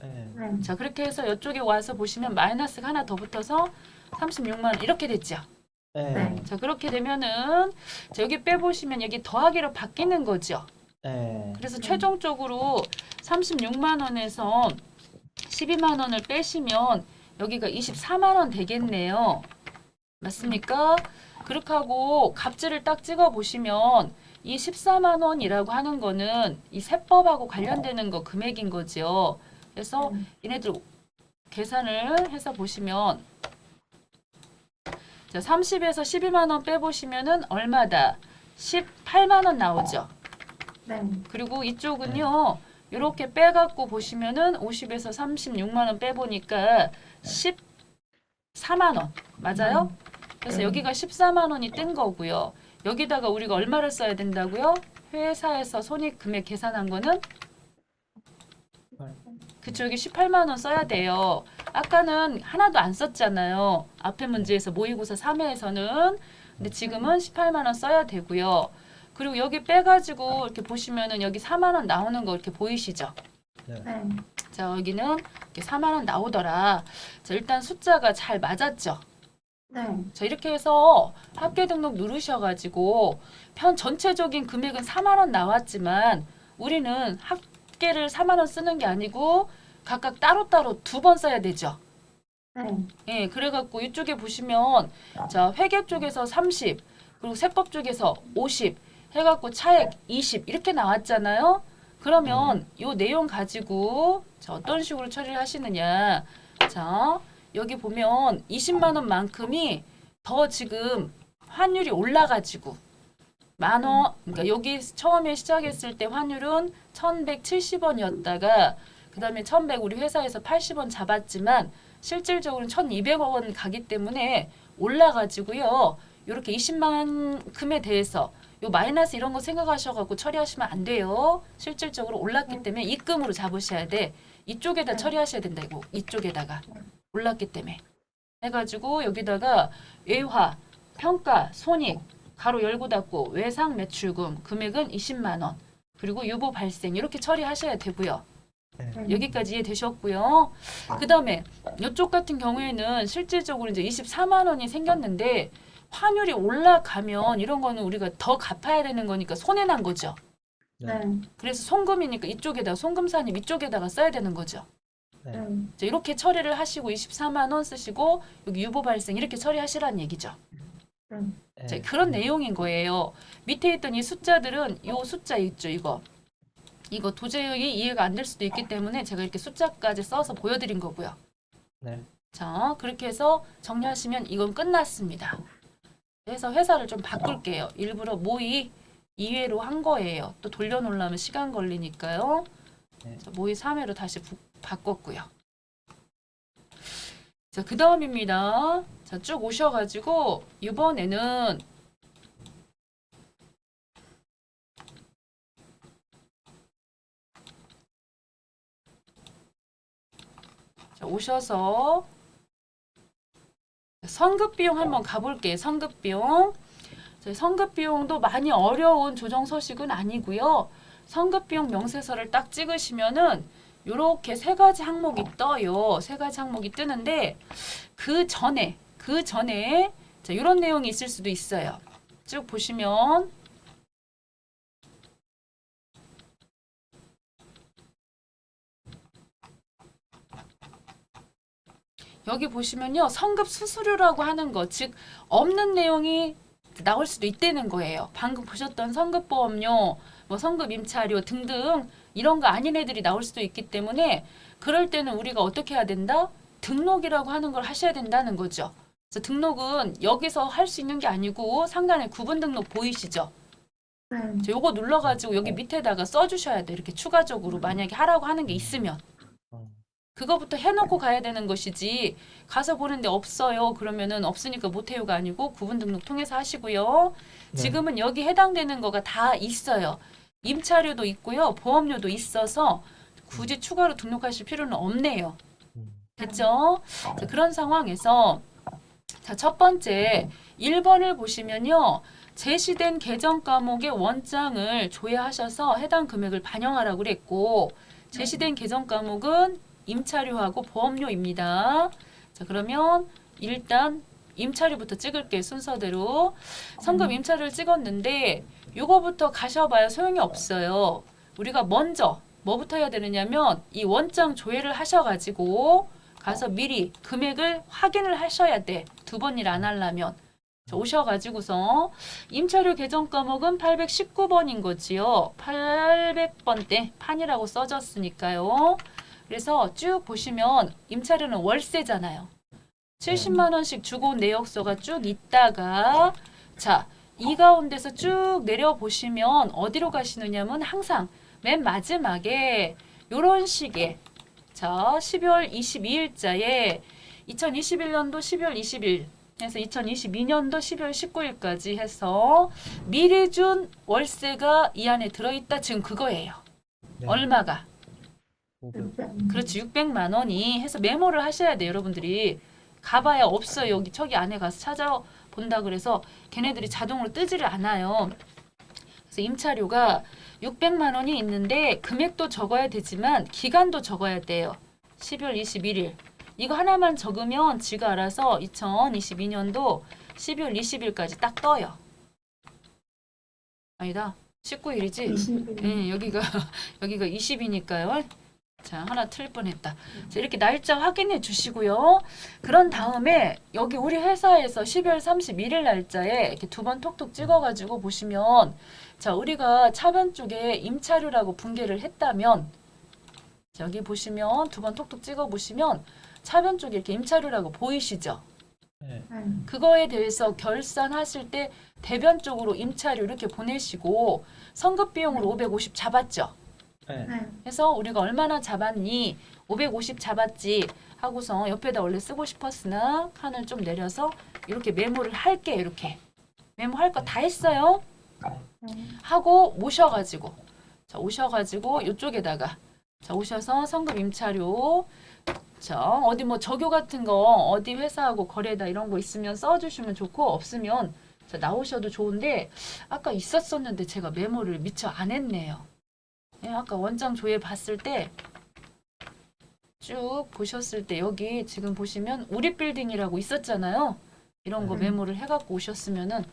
네. 네. 자 그렇게 해서 이쪽에 와서 보시면 마이너스가 하나 더 붙어서 36만 원 이렇게 됐죠. 네. 자 그렇게 되면은 자, 여기 빼보시면 여기 더하기로 바뀌는 거죠. 네. 그래서 최종적으로 36만 원에서 12만 원을 빼시면 여기가 24만 원 되겠네요. 맞습니까? 그렇게 하고 갑질을 딱 찍어 보시면 이 14만 원이라고 하는 거는 이 세법하고 관련되는 거 금액인 거죠. 그래서 얘네들 계산을 해서 보시면 자 30에서 12만 원 빼보시면은 얼마다? 18만 원 나오죠. 네. 그리고 이쪽은요. 이렇게 빼갖고 보시면은 50에서 36만 원 빼보니까 14만 원 맞아요? 그래서 여기가 14만 원이 뜬 거고요. 여기다가 우리가 얼마를 써야 된다고요? 회사에서 손익 금액 계산한 거는 그쵸 여기 18만 원 써야 돼요. 아까는 하나도 안 썼잖아요. 앞에 문제에서 모의고사 3회에서는 근데 지금은 18만 원 써야 되고요. 그리고 여기 빼가지고 이렇게 보시면은 여기 4만 원 나오는 거 이렇게 보이시죠? 네. 자 여기는 이렇게 4만 원 나오더라. 자 일단 숫자가 잘 맞았죠? 네. 자 이렇게 해서 합계 등록 누르셔가지고 편 전체적인 금액은 4만 원 나왔지만 우리는 합계를 4만 원 쓰는 게 아니고 각각 따로따로 2번 써야 되죠. 네. 예, 그래갖고 이쪽에 보시면 자 회계 쪽에서 30 그리고 세법 쪽에서 50 해갖고 차액 20 이렇게 나왔잖아요. 그러면 요 내용 가지고 자, 어떤 식으로 처리를 하시느냐. 자 여기 보면 20만 원만큼이 더 지금 환율이 올라가지고 만 원, 그러니까 여기 처음에 시작했을 때 환율은 1170원이었다가 그 다음에 1100 우리 회사에서 80원 잡았지만 실질적으로는 1200원 가기 때문에 올라가지고요. 이렇게 20만큼에 대해서 요 마이너스 이런 거 생각하셔갖고 처리하시면 안 돼요. 실질적으로 올랐기 때문에 입금으로 잡으셔야 돼. 이쪽에다 처리하셔야 된다 이거. 이쪽에다가 올랐기 때문에 해가지고 여기다가 외화, 평가, 손익 가로 열고 닫고 외상 매출금 금액은 20만 원 그리고 유보 발생 이렇게 처리하셔야 되고요. 여기까지 이해되셨고요. 그 다음에 이쪽 같은 경우에는 실질적으로 이제 24만 원이 생겼는데 환율이 올라가면 이런 거는 우리가 더 갚아야 되는 거니까 손해난 거죠. 네. 그래서 송금이니까 이쪽에다가 송금사님 이쪽에다가 써야 되는 거죠. 네. 자, 이렇게 처리를 하시고 24만 원 쓰시고 여기 유보 발생 이렇게 처리하시라는 얘기죠. 자, 그런 내용인 거예요. 밑에 있던 이 숫자들은 이 숫자 있죠, 이거 도저히 이해가 안 될 수도 있기 때문에 제가 이렇게 숫자까지 써서 보여드린 거고요. 네. 자, 그렇게 해서 정리하시면 이건 끝났습니다. 그래서 회사를 좀 바꿀게요. 일부러 모의 2회로 한 거예요. 또 돌려놓으려면 시간 걸리니까요. 네. 자, 모의 3회로 다시 바꿨고요. 자, 그 다음입니다. 자, 쭉 오셔가지고 이번에는 자, 오셔서 선급 비용 한번 가볼게요. 선급 비용. 성급 비용도 많이 어려운 조정 서식은 아니고요. 성급 비용 명세서를 딱 찍으시면은 요렇게 세 가지 항목이 떠요. 세 가지 항목이 뜨는데 그 전에 자, 이런 내용이 있을 수도 있어요. 쭉 보시면 여기 보시면요. 성급 수수료라고 하는 거, 즉 없는 내용이 나올 수도 있다는 거예요. 방금 보셨던 성급보험료, 뭐 성급 임차료 등등 이런 거 아닌 애들이 나올 수도 있기 때문에 그럴 때는 우리가 어떻게 해야 된다? 등록이라고 하는 걸 하셔야 된다는 거죠. 그래서 등록은 여기서 할 수 있는 게 아니고 상단에 구분 등록 보이시죠? 네. 요거 눌러가지고 여기 밑에다가 써주셔야 돼. 이렇게 추가적으로 만약에 하라고 하는 게 있으면. 그거부터 해놓고 가야 되는 것이지 가서 보는데 없어요. 그러면은 없으니까 못해요가 아니고 구분 등록 통해서 하시고요. 네. 지금은 여기 해당되는 거가 다 있어요. 임차료도 있고요. 보험료도 있어서 굳이 추가로 등록하실 필요는 없네요. 됐죠? 자, 그런 상황에서 자, 첫 번째 1번을 보시면요. 제시된 계정 과목의 원장을 조회하셔서 해당 금액을 반영하라고 그랬고 제시된 계정 과목은 임차료하고 보험료입니다. 자, 그러면 일단 임차료부터 찍을게요. 순서대로. 성급 임차료를 찍었는데 요거부터 가셔봐야 소용이 없어요. 우리가 먼저 뭐부터 해야 되느냐면 이 원장 조회를 하셔가지고 가서 미리 금액을 확인을 하셔야 돼. 두 번 일 안 하려면. 자, 오셔가지고서 임차료 계정 과목은 819번인 거지요. 800번대 판이라고 써졌으니까요. 그래서 쭉 보시면 임차료는 월세잖아요. 70만 원씩 주고 온 내역서가 쭉 있다가 자, 이 가운데서 쭉 내려보시면 어디로 가시느냐면 항상 맨 마지막에 요런 식의 자, 12월 22일자에 2021년도 12월 20일 해서 2022년도 12월 19일까지 해서 미리 준 월세가 이 안에 들어있다. 지금 그거예요. 네. 얼마가? 500. 그렇지 600만 원이 해서 메모를 하셔야 돼요. 여러분들이 가봐야 없어요. 여기 저기 안에 가서 찾아본다 그래서 걔네들이 자동으로 뜨지를 않아요. 그래서 임차료가 600만 원이 있는데 금액도 적어야 되지만 기간도 적어야 돼요. 12월 21일 이거 하나만 적으면 지가 알아서 2022년도 12월 20일까지 딱 떠요. 아니다 19일이지? 20일. 네, 여기가 20이니까요. 자, 하나 틀릴 뻔했다. 자, 이렇게 날짜 확인해 주시고요. 그런 다음에 여기 우리 회사에서 12월 31일 날짜에 이렇게 두 번 톡톡 찍어가지고 보시면 자, 우리가 차변 쪽에 임차료라고 분계를 했다면 자, 여기 보시면 두 번 톡톡 찍어 보시면 차변 쪽에 이렇게 임차료라고 보이시죠? 네. 그거에 대해서 결산하실 때 대변 쪽으로 임차료 이렇게 보내시고 성급 비용으로 550 잡았죠? 네. 네. 해서 우리가 얼마나 잡았니? 550 잡았지 하고서 옆에다 원래 쓰고 싶었으나 칸을 좀 내려서 이렇게 메모를 할게. 이렇게 메모할 거 다 했어요. 하고 오셔가지고 자 오셔가지고 이쪽에다가 자 오셔서 성급 임차료 자 어디 뭐 적요 같은 거 어디 회사하고 거래다 이런 거 있으면 써주시면 좋고 없으면 자 나오셔도 좋은데 아까 있었었는데 제가 메모를 미처 안 했네요. 예, 아까 원장 조회 봤을 때 쭉 보셨을 때 여기 지금 보시면 우리 빌딩이라고 있었잖아요. 이런 거 메모를 해갖고 오셨으면은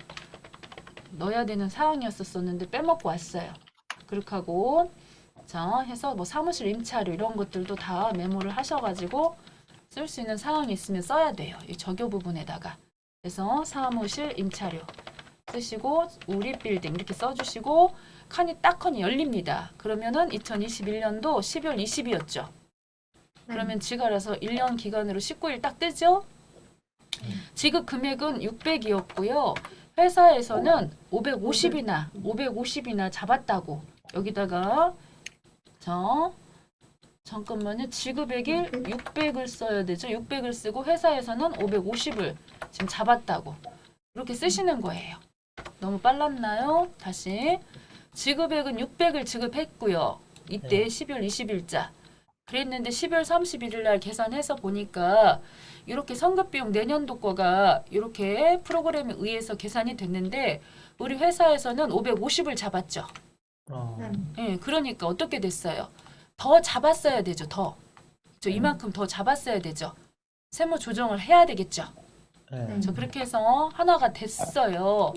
넣어야 되는 사항이었었는데 빼먹고 왔어요. 그렇게 하고 자 해서 뭐 사무실 임차료 이런 것들도 다 메모를 하셔가지고 쓸 수 있는 사항이 있으면 써야 돼요. 이 적요 부분에다가 그래서 사무실 임차료 쓰시고 우리 빌딩 이렇게 써주시고 칸이 열립니다. 그러면은 2021년도 12월 20일이었죠. 그러면 지가 알아서 1년 기간으로 19일 딱 뜨죠? 지급 금액은 600이었고요. 회사에서는 550이나 잡았다고 여기다가 자 잠깐만요. 지급액일 600을 써야 되죠. 600을 쓰고 회사에서는 550을 지금 잡았다고 이렇게 쓰시는 거예요. 너무 빨랐나요? 다시 지급액은 600을 지급했고요. 이때 네. 12월 20일자 그랬는데 12월 31일 날 계산해서 보니까 이렇게 성급비용 내년도 거가 이렇게 프로그램에 의해서 계산이 됐는데 우리 회사에서는 550을 잡았죠. 네. 예, 그러니까 어떻게 됐어요? 더 잡았어야 되죠. 더. 이만큼 더 잡았어야 되죠. 세무 조정을 해야 되겠죠. 네. 자, 그렇게 해서 하나가 됐어요.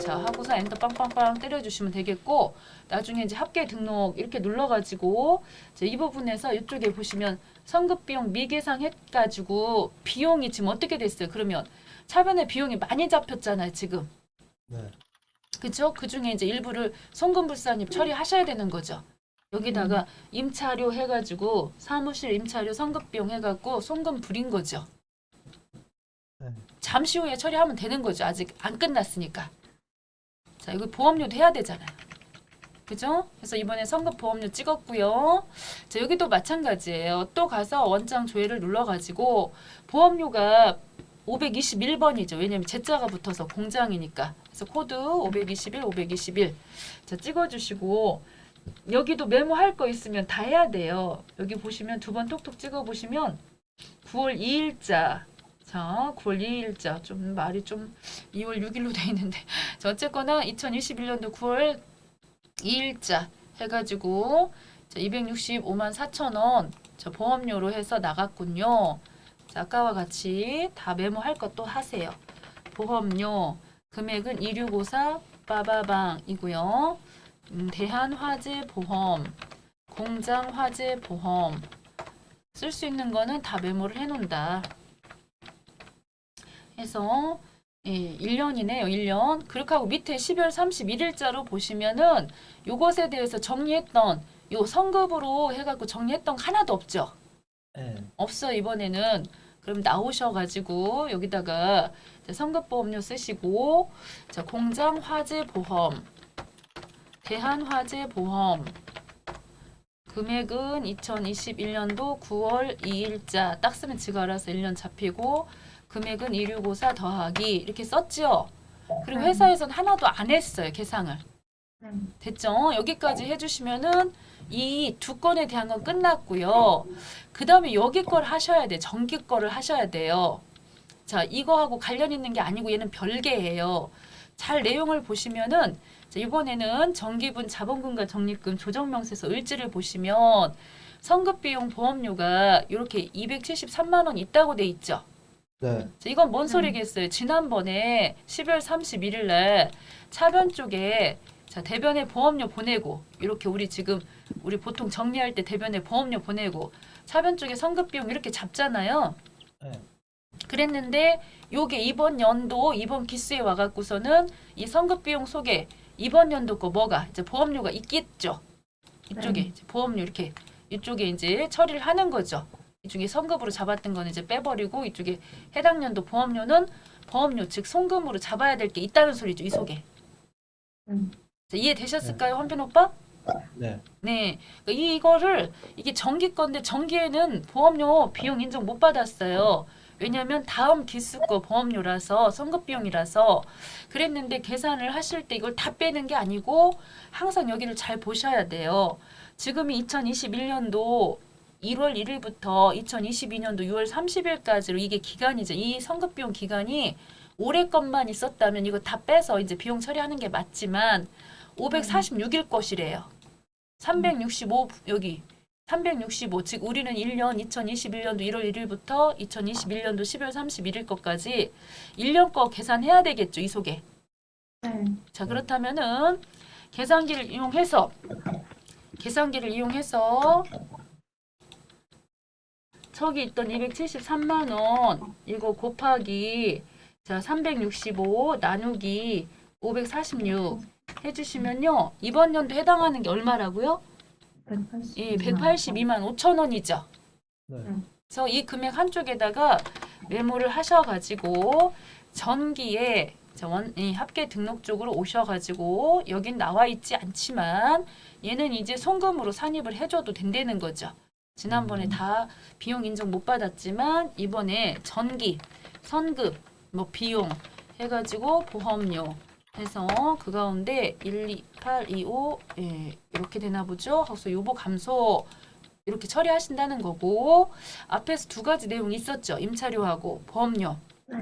자, 하고서 엔터 빵빵빵 때려주시면 되겠고, 나중에 이제 합계 등록 이렇게 눌러가지고, 자, 이 부분에서 이쪽에 보시면 성급비용 미계상 해가지고 비용이 지금 어떻게 됐어요? 그러면 차변에 비용이 많이 잡혔잖아요, 지금. 네. 그죠? 그 중에 이제 일부를 송금불산입 처리하셔야 되는 거죠. 여기다가 임차료 해가지고 사무실 임차료 성급비용 해갖고 송금 부린 거죠. 네. 잠시 후에 처리하면 되는 거죠. 아직 안 끝났으니까. 자, 이거 보험료도 해야 되잖아요. 그죠? 그래서 이번에 성급 보험료 찍었고요. 자, 여기도 마찬가지예요. 또 가서 원장 조회를 눌러가지고 보험료가 521번이죠. 왜냐면 제자가 붙어서 공장이니까. 그래서 코드 521, 521. 자, 찍어주시고 여기도 메모할 거 있으면 다 해야 돼요. 여기 보시면 두 번 톡톡 찍어보시면 9월 2일자. 자, 9월 2일자. 좀 말이 좀 2월 6일로 돼 있는데. 자, 어쨌거나 2021년도 9월 2일자 해가지고 265만 4천 원 보험료로 해서 나갔군요. 자, 아까와 같이 다 메모할 것도 하세요. 보험료 금액은 2654 빠바방이고요. 대한화재보험, 공장화재보험 쓸 수 있는 거는 다 메모를 해놓는다. 해서 1년이네요. 1년. 그렇게 하고 밑에 12월 31일자로 보시면은 요것에 대해서 정리했던 요 성급으로 해갖고 정리했던 거 하나도 없죠. 네. 없어 이번에는. 그럼 나오셔가지고 여기다가 성급보험료 쓰시고 자, 공장화재보험, 대한화재보험 금액은 2021년도 9월 2일자 딱 쓰면 지가 알아서 1년 잡히고 금액은 2654 더하기 이렇게 썼죠. 그리고 회사에서는 하나도 안 했어요. 계상을. 됐죠? 여기까지 해주시면은 이 두 건에 대한 건 끝났고요. 그 다음에 여기 걸 하셔야 돼. 정기 거를 하셔야 돼요. 자, 이거하고 관련 있는 게 아니고 얘는 별개예요. 잘 내용을 보시면은 자, 이번에는 정기분 자본금과 적립금 조정명세서 을지를 보시면 성급비용 보험료가 이렇게 273만 원 있다고 돼 있죠. 네. 자, 이건 뭔 소리겠어요? 지난번에 12월 31일 날 차변 쪽에 자, 대변에 보험료 보내고 이렇게 우리 보통 정리할 때 대변에 보험료 보내고 차변 쪽에 성급비용 이렇게 잡잖아요. 네. 그랬는데 요게 이번 연도 이번 기수에 와갖고서는 이 성급비용 속에 이번 연도 거 뭐가 이제 보험료가 있겠죠. 이쪽에 이제 보험료 이렇게 이쪽에 이제 처리를 하는 거죠. 이쪽에 성급으로 잡았던 거는 이제 빼버리고 이쪽에 해당 연도 보험료는 보험료 즉 송금으로 잡아야 될 게 있다는 소리죠. 이 속에. 자, 이해되셨을까요, 환빈 오빠? 네. 네. 그러니까 이거를 이게 정기 건데 정기에는 보험료 비용 인정 못 받았어요. 왜냐하면 다음 기수 거 보험료라서 성급 비용이라서 그랬는데 계산을 하실 때 이걸 다 빼는 게 아니고 항상 여기를 잘 보셔야 돼요. 지금이 2021년도 1월 1일부터 2022년도 6월 30일까지로 이게 기간이죠. 이 성급 비용 기간이 올해 것만 있었다면 이거 다 빼서 이제 비용 처리하는 게 맞지만 546일 것이래요. 365 여기 365 즉 우리는 1년 2021년도 1월 1일부터 2021년도 12월 31일 것까지 1년 거 계산해야 되겠죠. 이 속에. 자, 그렇다면은 계산기를 이용해서 저기 있던 273만 원 이거 곱하기 자 365 나누기 546 해주시면요. 이번 연도 해당하는 게 얼마라고요? 182만 5천 원이죠. 네. 그래서 이 금액 한쪽에다가 메모를 하셔가지고 전기에 합계 등록 쪽으로 오셔가지고 여긴 나와 있지 않지만 얘는 이제 송금으로 산입을 해줘도 된다는 거죠. 지난번에 다 비용 인정 못 받았지만 이번에 전기, 선급, 뭐 비용 해가지고 보험료 해서 그 가운데 12825 이렇게 되나 보죠. 그래서 요보 감소 이렇게 처리하신다는 거고 앞에서 두 가지 내용이 있었죠. 임차료하고 보험료. 네.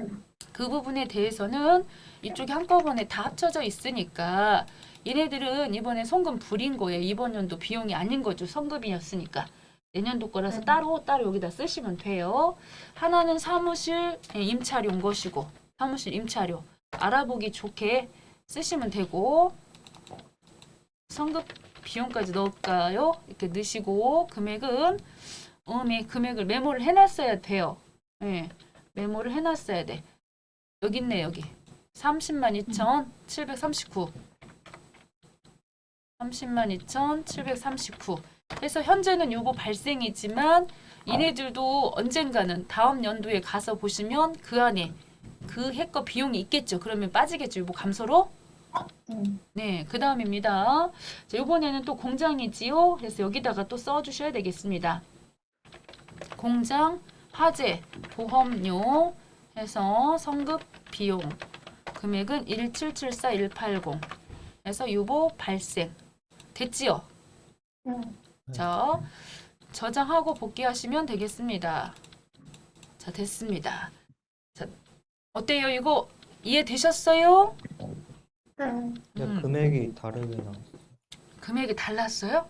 그 부분에 대해서는 이쪽이 한꺼번에 다 합쳐져 있으니까 얘네들은 이번에 송금 불인 거예요. 이번 연도 비용이 아닌 거죠. 성급이었으니까. 내년도 거라서 네. 따로 여기다 쓰시면 돼요. 하나는 사무실 임차료인 것이고 사무실 임차료 알아보기 좋게 쓰시면 되고 성급 비용까지 넣을까요? 이렇게 넣으시고 금액은 금액을 메모를 해놨어야 돼요. 네, 메모를 해놨어야 돼. 여기 있네 여기 302,739 302,739 그래서 현재는 요거 발생이지만 얘네들도 언젠가는 다음 연도에 가서 보시면 그 안에 그 해거 비용이 있겠죠. 그러면 빠지겠죠. 요거 감소로. 네, 그 다음입니다. 자, 요번에는 또 공장이지요. 그래서 여기다가 또 써주셔야 되겠습니다. 공장, 화재, 보험료 해서 성급 비용 금액은 1774180 해서 유보 발생 됐지요? 네. 자, 저장하고 복귀하시면 되겠습니다. 자, 됐습니다. 자, 어때요? 이거 이해되셨어요? 네. 근데 금액이 다르게 나왔어요. 금액이 달랐어요?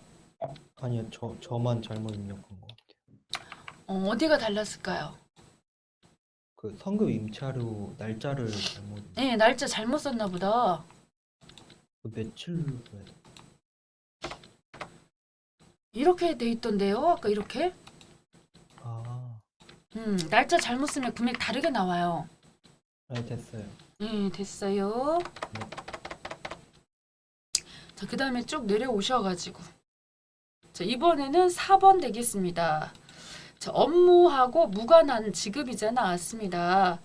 아니요, 저만 잘못 입력한 것 같아요. 어디가 달랐을까요? 그 성급 임차료 날짜를 잘못, 네, 날짜 잘못 썼나 보다. 그 며칠로 해야 돼? 이렇게 돼 있던데요? 아까 이렇게? 아, 날짜 잘못 쓰면 금액 다르게 나와요. 네, 됐어요. 됐어요. 네. 자, 그 다음에 쭉 내려오셔가지고. 자, 이번에는 4번 되겠습니다. 자, 업무하고 무관한 지급이자 나왔습니다.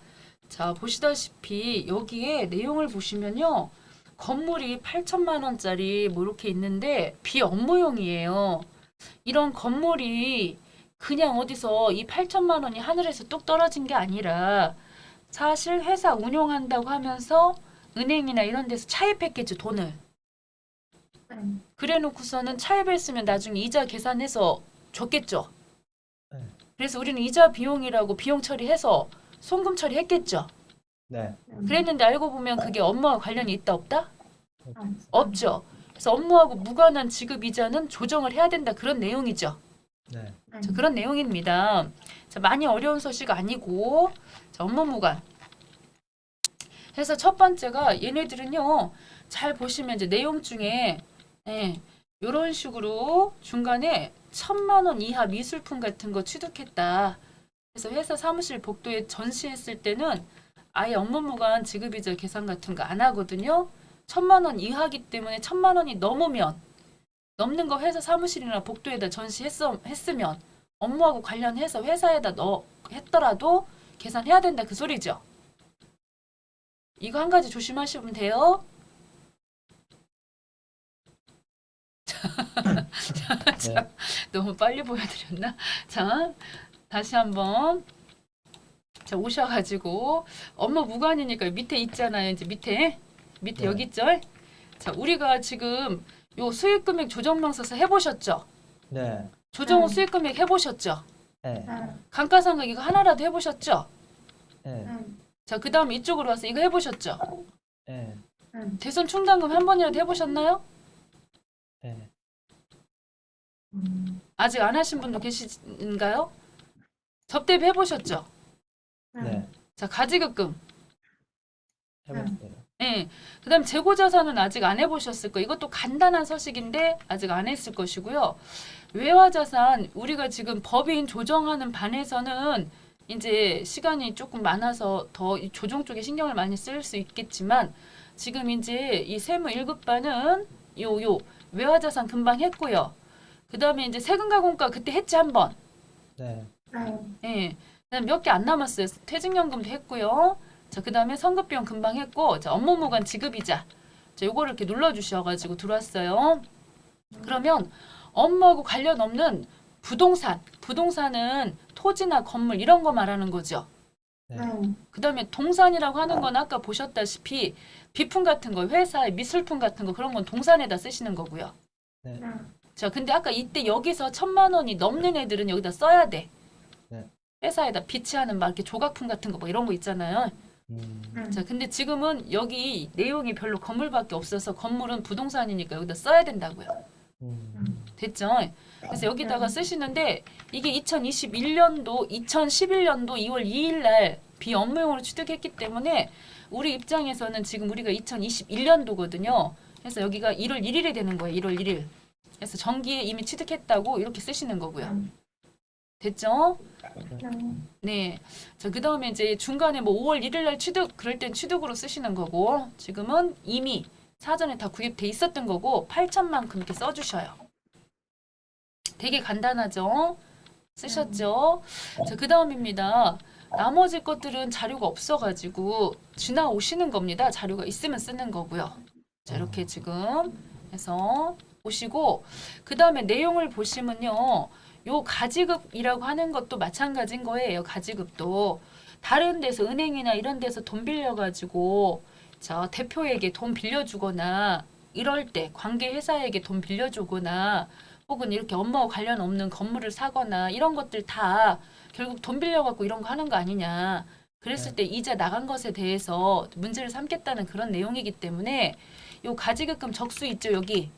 자, 보시다시피 여기에 내용을 보시면요. 건물이 8천만 원짜리 뭐 이렇게 있는데 비업무용이에요. 이런 건물이 그냥 어디서 이 8천만 원이 하늘에서 뚝 떨어진 게 아니라 사실 회사 운영한다고 하면서 은행이나 이런 데서 차입했겠죠, 돈을. 네. 그래 놓고서는 차입했으면 나중에 이자 계산해서 줬겠죠. 네. 그래서 우리는 이자 비용이라고 비용 처리해서 송금 처리했겠죠. 네. 그랬는데 알고 보면 그게 업무와 관련이 있다 없다? 아, 없죠. 그래서 업무하고 무관한 지급 이자는 조정을 해야 된다 그런 내용이죠. 네. 네. 자, 그런 내용입니다. 자, 많이 어려운 소식 아니고 자, 업무 무관. 해서 첫 번째가 얘네들은요. 잘 보시면 이제 내용 중에 이런 식으로 중간에 1,000만 원 이하 미술품 같은 거 취득했다. 그래서 회사 사무실 복도에 전시했을 때는 아예 업무무관 지급이자 계산 같은 거 안 하거든요. 1,000만 원 이하기 때문에 1,000만 원이 넘는 거 회사 사무실이나 복도에다 전시했으면 업무하고 관련해서 회사에다 했더라도 계산해야 된다 그 소리죠. 이거 한 가지 조심하시면 돼요. 자, 너무 빨리 보여드렸나? 자, 다시 한번. 자, 오셔가지고 업무 무관이니까 밑에 있잖아요. 이제 밑에 네. 여기 있죠? 자, 우리가 지금 요 수익금액 조정명세서 해보셨죠? 네. 조정 후 수익금액 해보셨죠? 네. 네. 감가상각 이거 하나라도 해보셨죠? 네. 네. 자, 그 다음 이쪽으로 와서 이거 해보셨죠? 네. 대손 충당금 한 번이라도 해보셨나요? 네. 아직 안 하신 분도 계신가요? 접대비 해보셨죠? 네. 자, 가지급금. 해봤어요. 네. 그 다음 재고자산은 아직 안 해보셨을 거예요. 이것도 간단한 서식인데 아직 안 했을 것이고요. 외화자산, 우리가 지금 법인 조정하는 반에서는 이제 시간이 조금 많아서 더 이 조정 쪽에 신경을 많이 쓸 수 있겠지만 지금 이제 이 세무 1급반은 요 외화자산 금방 했고요. 그 다음에 이제 세금가공과 그때 했지 한 번. 네. 예. 몇 개 안 남았어요. 퇴직연금도 했고요. 자, 그 다음에 성급비용 금방 했고, 자, 업무무관 지급이자. 자, 요거를 이렇게 눌러주셔가지고 들어왔어요. 그러면 업무하고 관련 없는 부동산은 토지나 건물 이런 거 말하는 거죠. 네. 그 다음에 동산이라고 하는 건 아까 보셨다시피 비품 같은 거, 회사의 미술품 같은 거 그런 건 동산에다 쓰시는 거고요. 네. 자, 근데 아까 이때 여기서 1,000만 원이 넘는 애들은 여기다 써야 돼. 네. 회사에다 비치하는 막 이렇게 조각품 같은 거 뭐 이런 거 있잖아요. 자, 근데 지금은 여기 내용이 별로 건물밖에 없어서 건물은 부동산이니까 여기다 써야 된다고요. 됐죠? 그래서 여기다가 쓰시는데 이게 2021년도, 2011년도 2월 2일 날 비업무용으로 취득했기 때문에 우리 입장에서는 지금 우리가 2021년도거든요. 그래서 여기가 1월 1일에 되는 거예요. 1월 1일. 그래서 정기에 이미 취득했다고 이렇게 쓰시는 거고요. 됐죠? 네. 자, 그 다음에 이제 중간에 뭐 5월 1일 날 취득, 그럴 땐 취득으로 쓰시는 거고, 지금은 이미 사전에 다 구입돼 있었던 거고, 8천만큼 이렇게 써주셔요. 되게 간단하죠? 쓰셨죠? 자, 그 다음입니다. 나머지 것들은 자료가 없어가지고 지나오시는 겁니다. 자료가 있으면 쓰는 거고요. 자, 이렇게 지금 해서 보시고, 그 다음에 내용을 보시면요. 요 가지급이라고 하는 것도 마찬가지인 거예요. 가지급도. 다른 데서 은행이나 이런 데서 돈 빌려가지고 저 대표에게 돈 빌려주거나 이럴 때 관계 회사에게 돈 빌려주거나 혹은 이렇게 업무와 관련 없는 건물을 사거나 이런 것들 다 결국 돈 빌려갖고 이런 거 하는 거 아니냐. 그랬을 때 이자 나간 것에 대해서 문제를 삼겠다는 그런 내용이기 때문에 요 가지급금 적수 있죠. 여기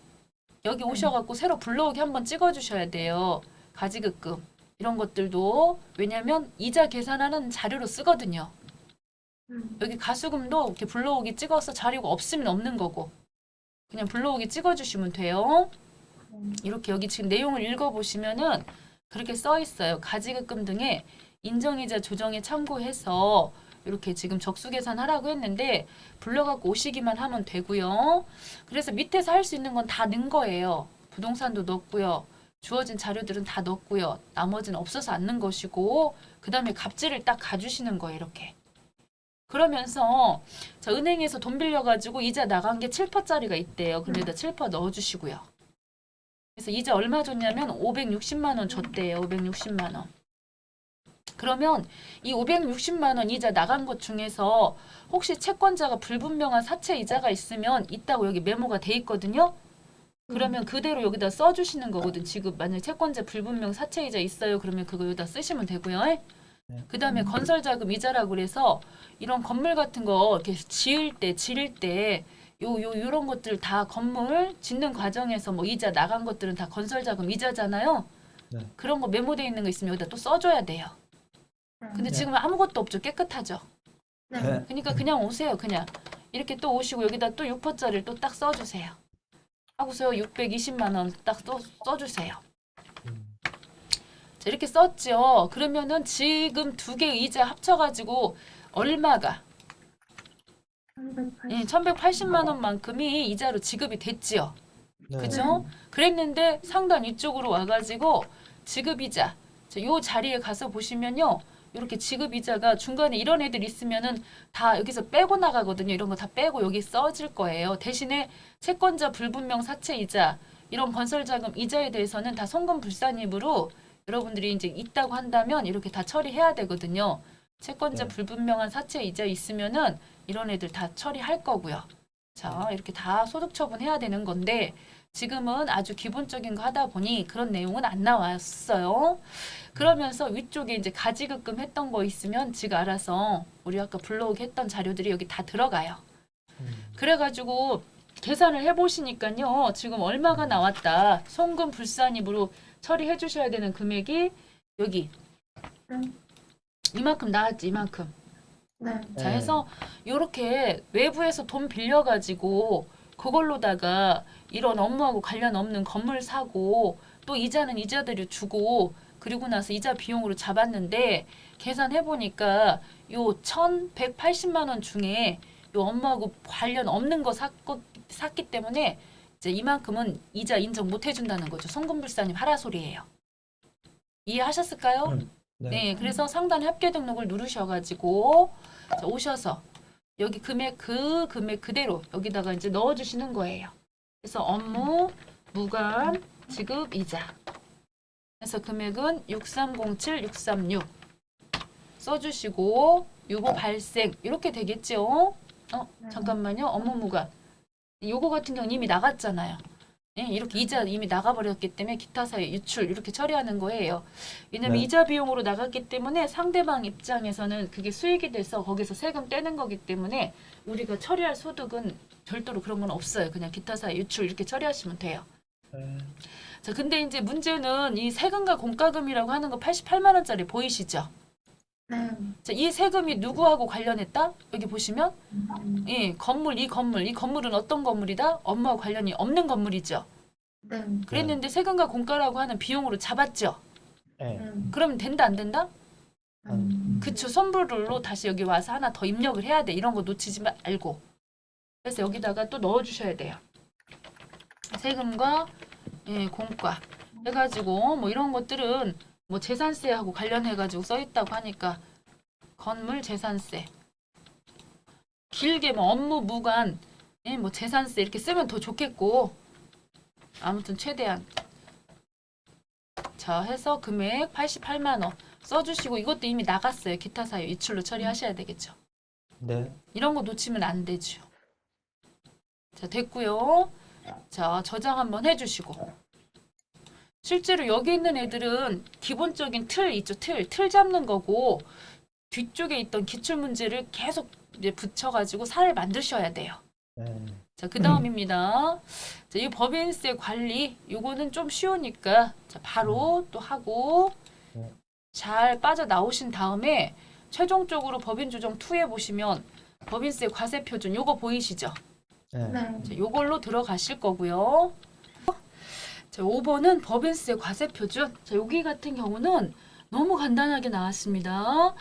오셔갖고 새로 불러오기 한번 찍어주셔야 돼요. 가지급금 이런 것들도 왜냐면 이자 계산하는 자료로 쓰거든요. 여기 가수금도 이렇게 불러오기 찍어서 자료가 없으면 없는 거고 그냥 불러오기 찍어주시면 돼요. 이렇게 여기 지금 내용을 읽어보시면은 그렇게 써 있어요. 가지급금 등의 인정이자 조정에 참고해서 이렇게 지금 적수 계산하라고 했는데 불러갖고 오시기만 하면 되고요. 그래서 밑에서 할 수 있는 건 다 넣은 거예요. 부동산도 넣었고요. 주어진 자료들은 다 넣었고요. 나머지는 없어서 안 넣은 것이고 그 다음에 갑질을 딱 가주시는 거예요. 이렇게. 그러면서 자, 은행에서 돈 빌려가지고 이자 나간 게 7%짜리가 있대요. 그럼 여기다 7% 넣어주시고요. 그래서 이자 얼마 줬냐면 560만 원 줬대요. 560만 원. 그러면 이 560만 원 이자 나간 것 중에서 혹시 채권자가 불분명한 사채 이자가 있으면 있다고 여기 메모가 돼 있거든요. 그러면 그대로 여기다 써주시는 거거든. 지금 만약에 채권자 불분명 사채이자 있어요. 그러면 그거 여기다 쓰시면 되고요. 네. 그 다음에 건설자금 이자라고 그래서 이런 건물 같은 거 이렇게 지을 때 요런 것들 다 건물 짓는 과정에서 뭐 이자 나간 것들은 다 건설자금 이자잖아요. 네. 그런 거 메모되어 있는 거 있으면 여기다 또 써줘야 돼요. 근데 네. 지금 아무것도 없죠. 깨끗하죠. 네. 그러니까 그냥 오세요. 그냥 이렇게 또 오시고 여기다 또 6%짜리를 또 딱 써주세요. 하고서 620만 원 딱 또 써주세요. 자, 이렇게 썼죠. 그러면은 지금 두 개 이자 합쳐가지고 얼마가 1180만 원만큼이 이자로 지급이 됐지요. 네. 그죠? 그랬는데 상단 위쪽으로 와가지고 지급이자 요 자리에 가서 보시면요. 이렇게 지급이자가 중간에 이런 애들 있으면은 다 여기서 빼고 나가거든요. 이런 거 다 빼고 여기 써질 거예요. 대신에 채권자 불분명 사채이자 이런 건설자금 이자에 대해서는 다 송금불산입으로 여러분들이 이제 있다고 한다면 이렇게 다 처리해야 되거든요. 채권자 네. 불분명한 사채이자 있으면은 이런 애들 다 처리할 거고요. 자, 이렇게 다 소득 처분해야 되는 건데 지금은 아주 기본적인 거 하다 보니 그런 내용은 안 나왔어요. 그러면서 위쪽에 이제 가지급금 했던 거 있으면 지가 알아서 우리 아까 불러오게 했던 자료들이 여기 다 들어가요. 그래가지고 계산을 해보시니까요. 지금 얼마가 나왔다. 송금 불산입으로 처리해 주셔야 되는 금액이 여기 이만큼 나왔지. 이만큼. 네. 자, 해서 요렇게 외부에서 돈 빌려가지고 그걸로다가 이런 업무하고 관련 없는 건물 사고 또 이자는 이자대로 주고 그리고 나서 이자 비용으로 잡았는데 계산해보니까 요 1180만 원 중에 요 업무하고 관련 없는 거 샀기 때문에 이제 이만큼은 이자 인정 못 해준다는 거죠. 송금불산님 하라 소리예요. 이해하셨을까요? 네. 네, 그래서 상단 합계 등록을 누르셔가지고 자, 오셔서 여기 금액 그 금액 그대로 여기다가 이제 넣어주시는 거예요. 그래서 업무 무관 지급 이자. 그래서 금액은 6307, 636 써주시고 요거 발생 이렇게 되겠죠? 잠깐만요. 업무 무관. 요거 같은 경우는 이미 나갔잖아요. 예, 이렇게 이자 이미 나가버렸기 때문에 기타 사유 유출 이렇게 처리하는 거예요. 왜냐면 네. 이자 비용으로 나갔기 때문에 상대방 입장에서는 그게 수익이 돼서 거기서 세금 떼는 거기 때문에 우리가 처리할 소득은 별도로 그런 건 없어요. 그냥 기타 사유 유출 이렇게 처리하시면 돼요. 네. 자, 근데 이제 문제는 이 세금과 공과금이라고 하는 거 88만 원짜리 보이시죠? 네. 자, 이 세금이 누구하고 관련했다? 여기 보시면 이 건물은 어떤 건물이다? 업무와 관련이 없는 건물이죠. 네. 그랬는데 세금과 공과라고 하는 비용으로 잡았죠. 네. 그러면 된다 안 된다? 안- 그쵸. 선불로 다시 여기 와서 하나 더 입력을 해야 돼. 이런 거 놓치지 말고. 그래서 여기다가 또 넣어주셔야 돼요. 세금과 예, 공과 해가지고 뭐 이런 것들은 뭐 재산세하고 관련해가지고 써있다고 하니까 건물 재산세 길게 뭐 업무 무관 예, 뭐 재산세 이렇게 쓰면 더 좋겠고 아무튼 최대한 자 해서 금액 88만 원 써주시고 이것도 이미 나갔어요. 기타 사유 이출로 처리하셔야 되겠죠. 네. 이런 거 놓치면 안 되죠. 자 됐고요. 자 저장 한번 해주시고 실제로 여기 있는 애들은 기본적인 틀 있죠. 틀 잡는 거고 뒤쪽에 있던 기출문제를 계속 이제 붙여가지고 살을 만드셔야 돼요. 네. 자, 그 다음입니다. 자, 이 법인세 관리, 요거는 좀 쉬우니까, 자, 바로 또 하고, 네. 잘 빠져나오신 다음에, 최종적으로 법인조정2에 보시면, 법인세 과세표준, 요거 보이시죠? 네. 네. 자, 요걸로 들어가실 거고요. 자, 5번은 법인세 과세표준. 자, 여기 같은 경우는 너무 간단하게 나왔습니다.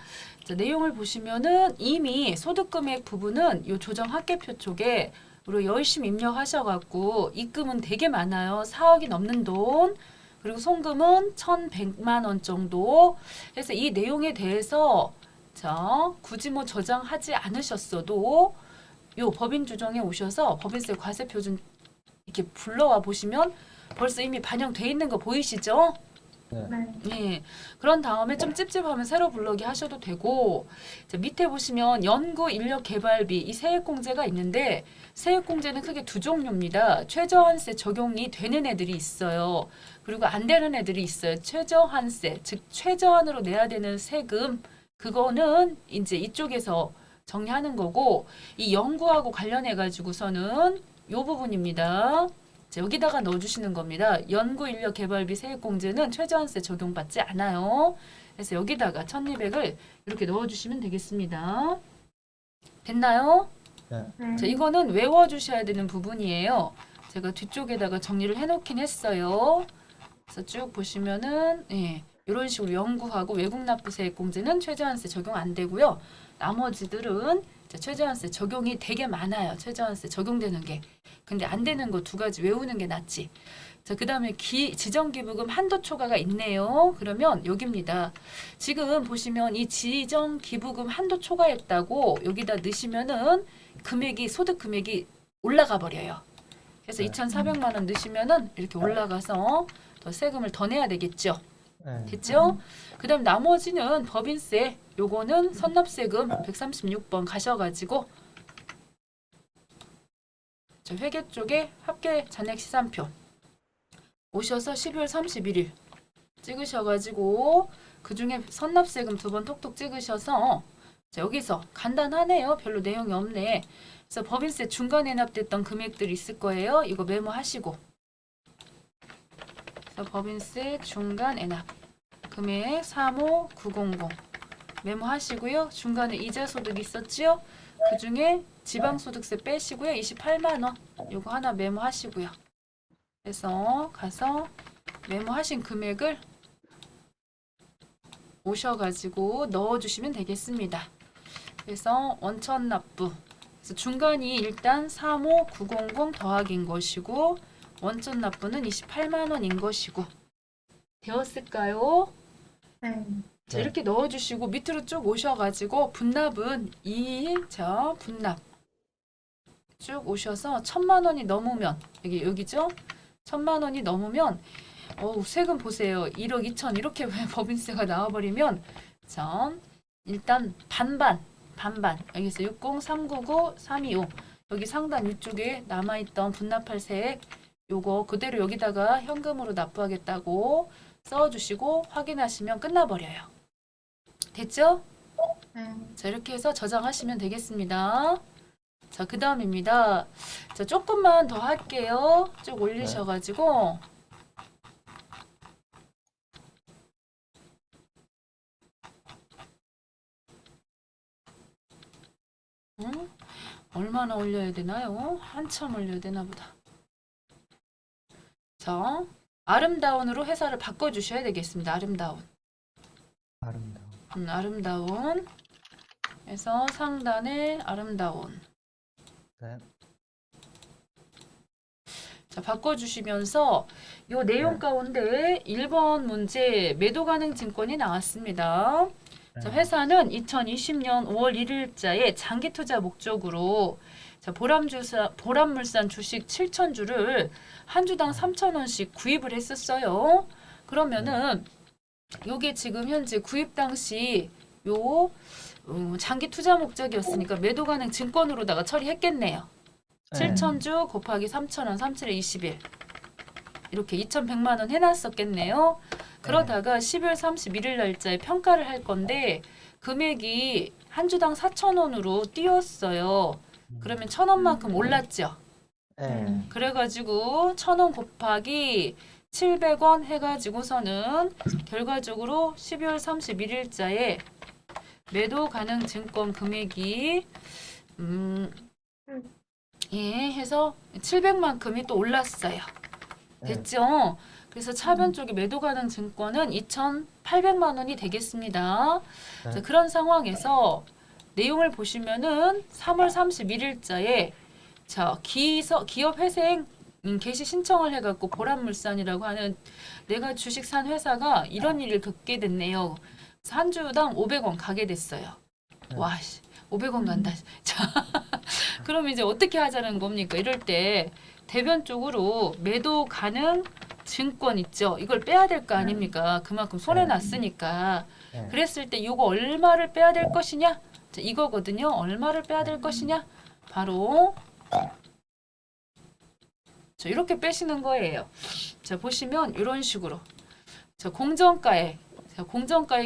자, 내용을 보시면은 이미 소득금액 부분은 요 조정 합계표 쪽에 우리 열심히 입력하셔갖고 입금은 되게 많아요. 4억이 넘는 돈. 그리고 송금은 1,100만 원 정도. 그래서 이 내용에 대해서 자, 굳이 뭐 저장하지 않으셨어도 요 법인 조정에 오셔서 법인세 과세표준 이렇게 불러와 보시면 벌써 이미 반영돼 있는 거 보이시죠? 네. 예. 그런 다음에 좀 찝찝하면 새로 불러기 하셔도 되고, 자, 밑에 보시면 연구 인력 개발비 이 세액공제가 있는데 세액공제는 크게 두 종류입니다. 최저한세 적용이 되는 애들이 있어요. 그리고 안 되는 애들이 있어요. 최저한세, 즉 최저한으로 내야 되는 세금 그거는 이제 이쪽에서 정리하는 거고 이 연구하고 관련해 가지고서는 요 부분입니다. 자, 여기다가 넣어주시는 겁니다. 연구인력 개발비 세액공제는 최저한세 적용받지 않아요. 그래서 여기다가 1,200을 이렇게 넣어주시면 되겠습니다. 됐나요? 네. 자, 이거는 외워주셔야 되는 부분이에요. 제가 뒤쪽에다가 정리를 해놓긴 했어요. 그래서 쭉 보시면은 예, 이런 식으로 연구하고 외국납부세액공제는 최저한세 적용 안 되고요. 나머지들은 자, 최저한세 적용이 되게 많아요. 최저한세 적용되는 게. 근데 안 되는 거 두 가지 외우는 게 낫지. 자, 그 다음에 지정기부금 한도 초과가 있네요. 그러면 여기입니다. 지금 보시면 이 지정기부금 한도 초과했다고 여기다 넣으시면은 금액이, 소득 금액이 올라가 버려요. 그래서 네. 2,400만 원 넣으시면은 이렇게 올라가서 더 세금을 더 내야 되겠죠. 네. 됐죠? 그 다음 나머지는 법인세, 요거는 선납세금 136번 가셔가지고 저 회계 쪽에 합계 잔액 시산표 오셔서 12월 31일 찍으셔가지고 그 중에 선납세금 2번 톡톡 찍으셔서 자, 여기서 간단하네요. 별로 내용이 없네. 그래서 법인세 중간에 납됐던 금액들이 있을 거예요. 이거 메모하시고 그래서 법인세 중간 애납 금액 35900 메모하시고요. 중간에 이자소득 있었지요? 그 중에 지방소득세 빼시고요. 28만 원 요거 하나 메모하시고요. 그래서 가서 메모하신 금액을 오셔가지고 넣어주시면 되겠습니다. 그래서 원천 납부 그래서 중간이 일단 35900 더하기인 것이고 원천 납부는 28만 원인 것이고 되었을까요? 네. 자, 네. 이렇게 넣어주시고 밑으로 쭉 오셔가지고 분납은 자 분납 쭉 오셔서 1,000만 원이 넘으면 여기죠? 1,000만 원이 넘으면 세금 보세요. 1억 2천 이렇게 왜 법인세가 나와버리면 자 일단 반반 여기서 60, 399, 325 여기 상단 위쪽에 남아있던 분납할 세액 요거 그대로 여기다가 현금으로 납부하겠다고 써주시고 확인하시면 끝나버려요. 됐죠? 네. 자, 이렇게 해서 저장하시면 되겠습니다. 자, 그 다음입니다. 자, 조금만 더 할게요. 쭉 올리셔가지고. 응? 얼마나 올려야 되나요? 한참 올려야 되나 보다. 자, 아름다운으로 회사를 바꿔주셔야 되겠습니다. 아름다운. 아름다운. 아름다운. 해서 상단에 아름다운. 네. 자, 바꿔주시면서 요 내용 네. 가운데 1번 문제 매도 가능 증권이 나왔습니다. 자, 네. 회사는 2020년 5월 1일자에 장기 투자 목적으로 자, 보람물산 주식 7,000주를 한 주당 3,000원씩 구입을 했었어요. 그러면은 요게 지금 현재 구입 당시 요 장기 투자 목적이었으니까 매도 가능 증권으로다가 처리했겠네요. 네. 7,000주 곱하기 3,000원, 3,7에 21. 이렇게 2,100만 원 해놨었겠네요. 그러다가 12월 31일 날짜에 평가를 할 건데 금액이 한 주당 4,000원으로 뛰었어요. 그러면 1,000원만큼 올랐죠. 네. 그래가지고 1,000원 곱하기 700원 해가지고서는 결과적으로 12월 31일자에 매도 가능 증권 금액이 예, 해서 700만큼이 또 올랐어요. 네. 됐죠? 그래서 차변 쪽에 매도 가능 증권은 2,800만 원이 되겠습니다. 네. 자, 그런 상황에서 내용을 보시면은 3월 31일자에 자, 기업 회생 개시 신청을 해갖고 보람물산이라고 하는 내가 주식 산 회사가 이런 일을 겪게 됐네요. 그래서 한 주당 500원 가게 됐어요. 네. 와, 500원 간다. 자, 그럼 이제 어떻게 하자는 겁니까? 이럴 때 대변 쪽으로 매도 가능 증권 있죠. 이걸 빼야 될 거 아닙니까? 그만큼 손해 네. 났으니까. 네. 그랬을 때 이거 얼마를 빼야 될 것이냐? 자, 이거거든요. 얼마를 빼야 될 것이냐? 바로 자, 이렇게 빼시는 거예요. 자, 보시면 이런 식으로. 자, 공정가액이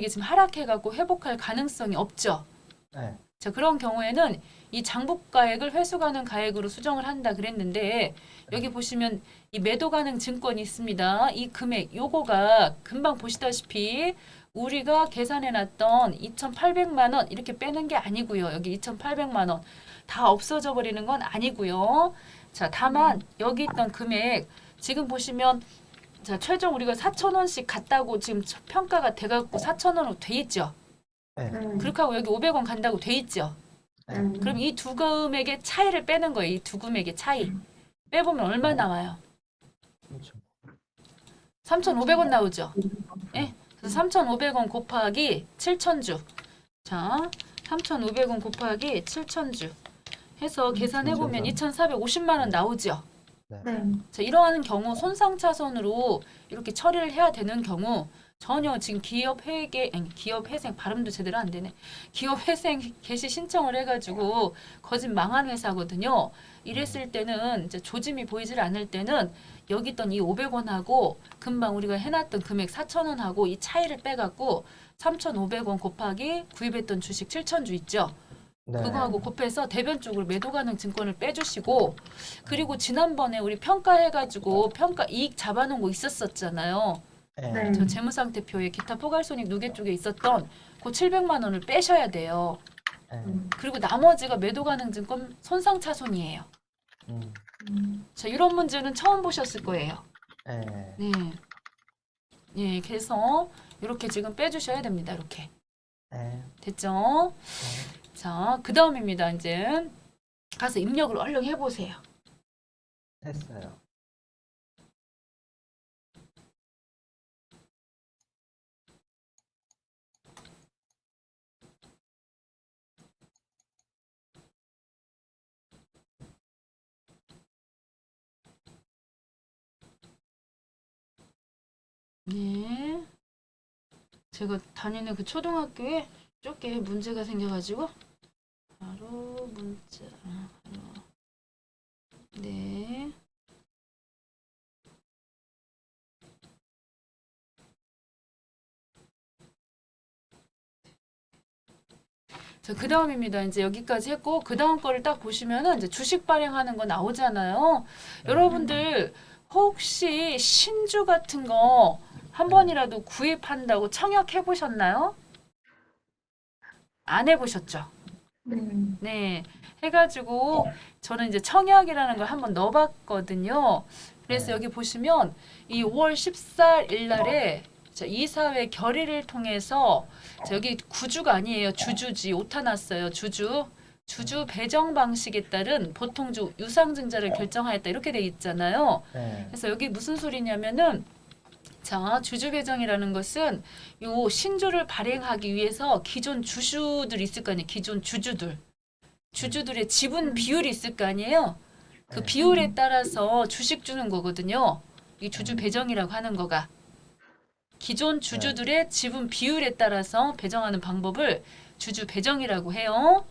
지금 하락해갖고 회복할 가능성이 없죠. 네. 자, 그런 경우에는 이 장부가액을 회수 가능 가액으로 수정을 한다 그랬는데 여기 보시면 이 매도 가능 증권이 있습니다. 이 금액 요거가 금방 보시다시피 우리가 계산해 놨던 2,800만 원 이렇게 빼는 게 아니고요. 여기 2,800만 원 다 없어져 버리는 건 아니고요. 자, 다만 여기 있던 금액 지금 보시면 자, 최종 우리가 4,000원씩 갔다고 지금 평가가 돼 갖고 4,000원으로 돼 있죠. 네. 그렇게 하고 여기 500원 간다고 돼 있죠. 그럼 이 두 금액의 차이를 빼는 거예요. 이 두 금액의 차이. 빼보면 얼마 나와요? 3,500원 나오죠. 예? 그래서 3,500원 곱하기 7,000주. 자, 3,500원 곱하기 7,000주. 해서 계산해보면 2,450만 원 나오죠. 네. 자, 이러한 경우 손상차손으로 이렇게 처리를 해야 되는 경우 전혀 지금 기업 회생 발음도 제대로 안 되네. 기업 회생 개시 신청을 해가지고 거짓 망한 회사거든요. 이랬을 때는 이제 조짐이 보이질 않을 때는 여기 있던 이 500원하고 금방 우리가 해놨던 금액 4,000원하고 이 차이를 빼갖고 3,500원 곱하기 구입했던 주식 7,000주 있죠. 네. 그거하고 곱해서 대변 쪽으로 매도 가능 증권을 빼주시고 그리고 지난번에 우리 평가해가지고 평가 이익 잡아놓은 거 있었었잖아요. 네. 저 재무상태표에 기타 포괄손익 누계 쪽에 있었던 그 700만 원을 빼셔야 돼요. 네. 그리고 나머지가 매도 가능 증권 손상차손이에요. 자, 이런 문제는 처음 보셨을 거예요. 네. 네. 예, 그래서 이렇게 지금 빼주셔야 됩니다. 이렇게. 네. 됐죠? 자, 그 다음입니다. 이제 가서 입력을 얼른 해보세요. 했어요. 네. 제가 다니는 그 초등학교에 좁게 문제가 생겨가지고 바로 문자 바로 네. 자, 그 다음입니다. 이제 여기까지 했고, 그 다음 거를 딱 보시면은 이제 주식 발행하는 거 나오잖아요. 여러분들, 혹시 신주 같은 거 한 번이라도 구입한다고 청약해 보셨나요? 안 해보셨죠? 네. 네. 해가지고, 저는 이제 청약이라는 걸 한번 넣어봤거든요. 그래서 네. 여기 보시면 이 5월 14일 날에 자, 이사회 결의를 통해서 자, 여기 구주가 아니에요. 주주지 오타 났어요. 주주 배정 방식에 따른 보통주 유상증자를 결정하였다 이렇게 돼 있잖아요. 네. 그래서 여기 무슨 소리냐면은 자, 주주 배정이라는 것은 요 신주를 발행하기 위해서 기존 주주들 있을 거 아니에요. 기존 주주들의 지분 비율이 있을 거 아니에요. 그 네. 비율에 따라서 주식 주는 거거든요. 이 주주 배정이라고 하는 거가. 기존 주주들의 지분 비율에 따라서 배정하는 방법을 주주 배정이라고 해요.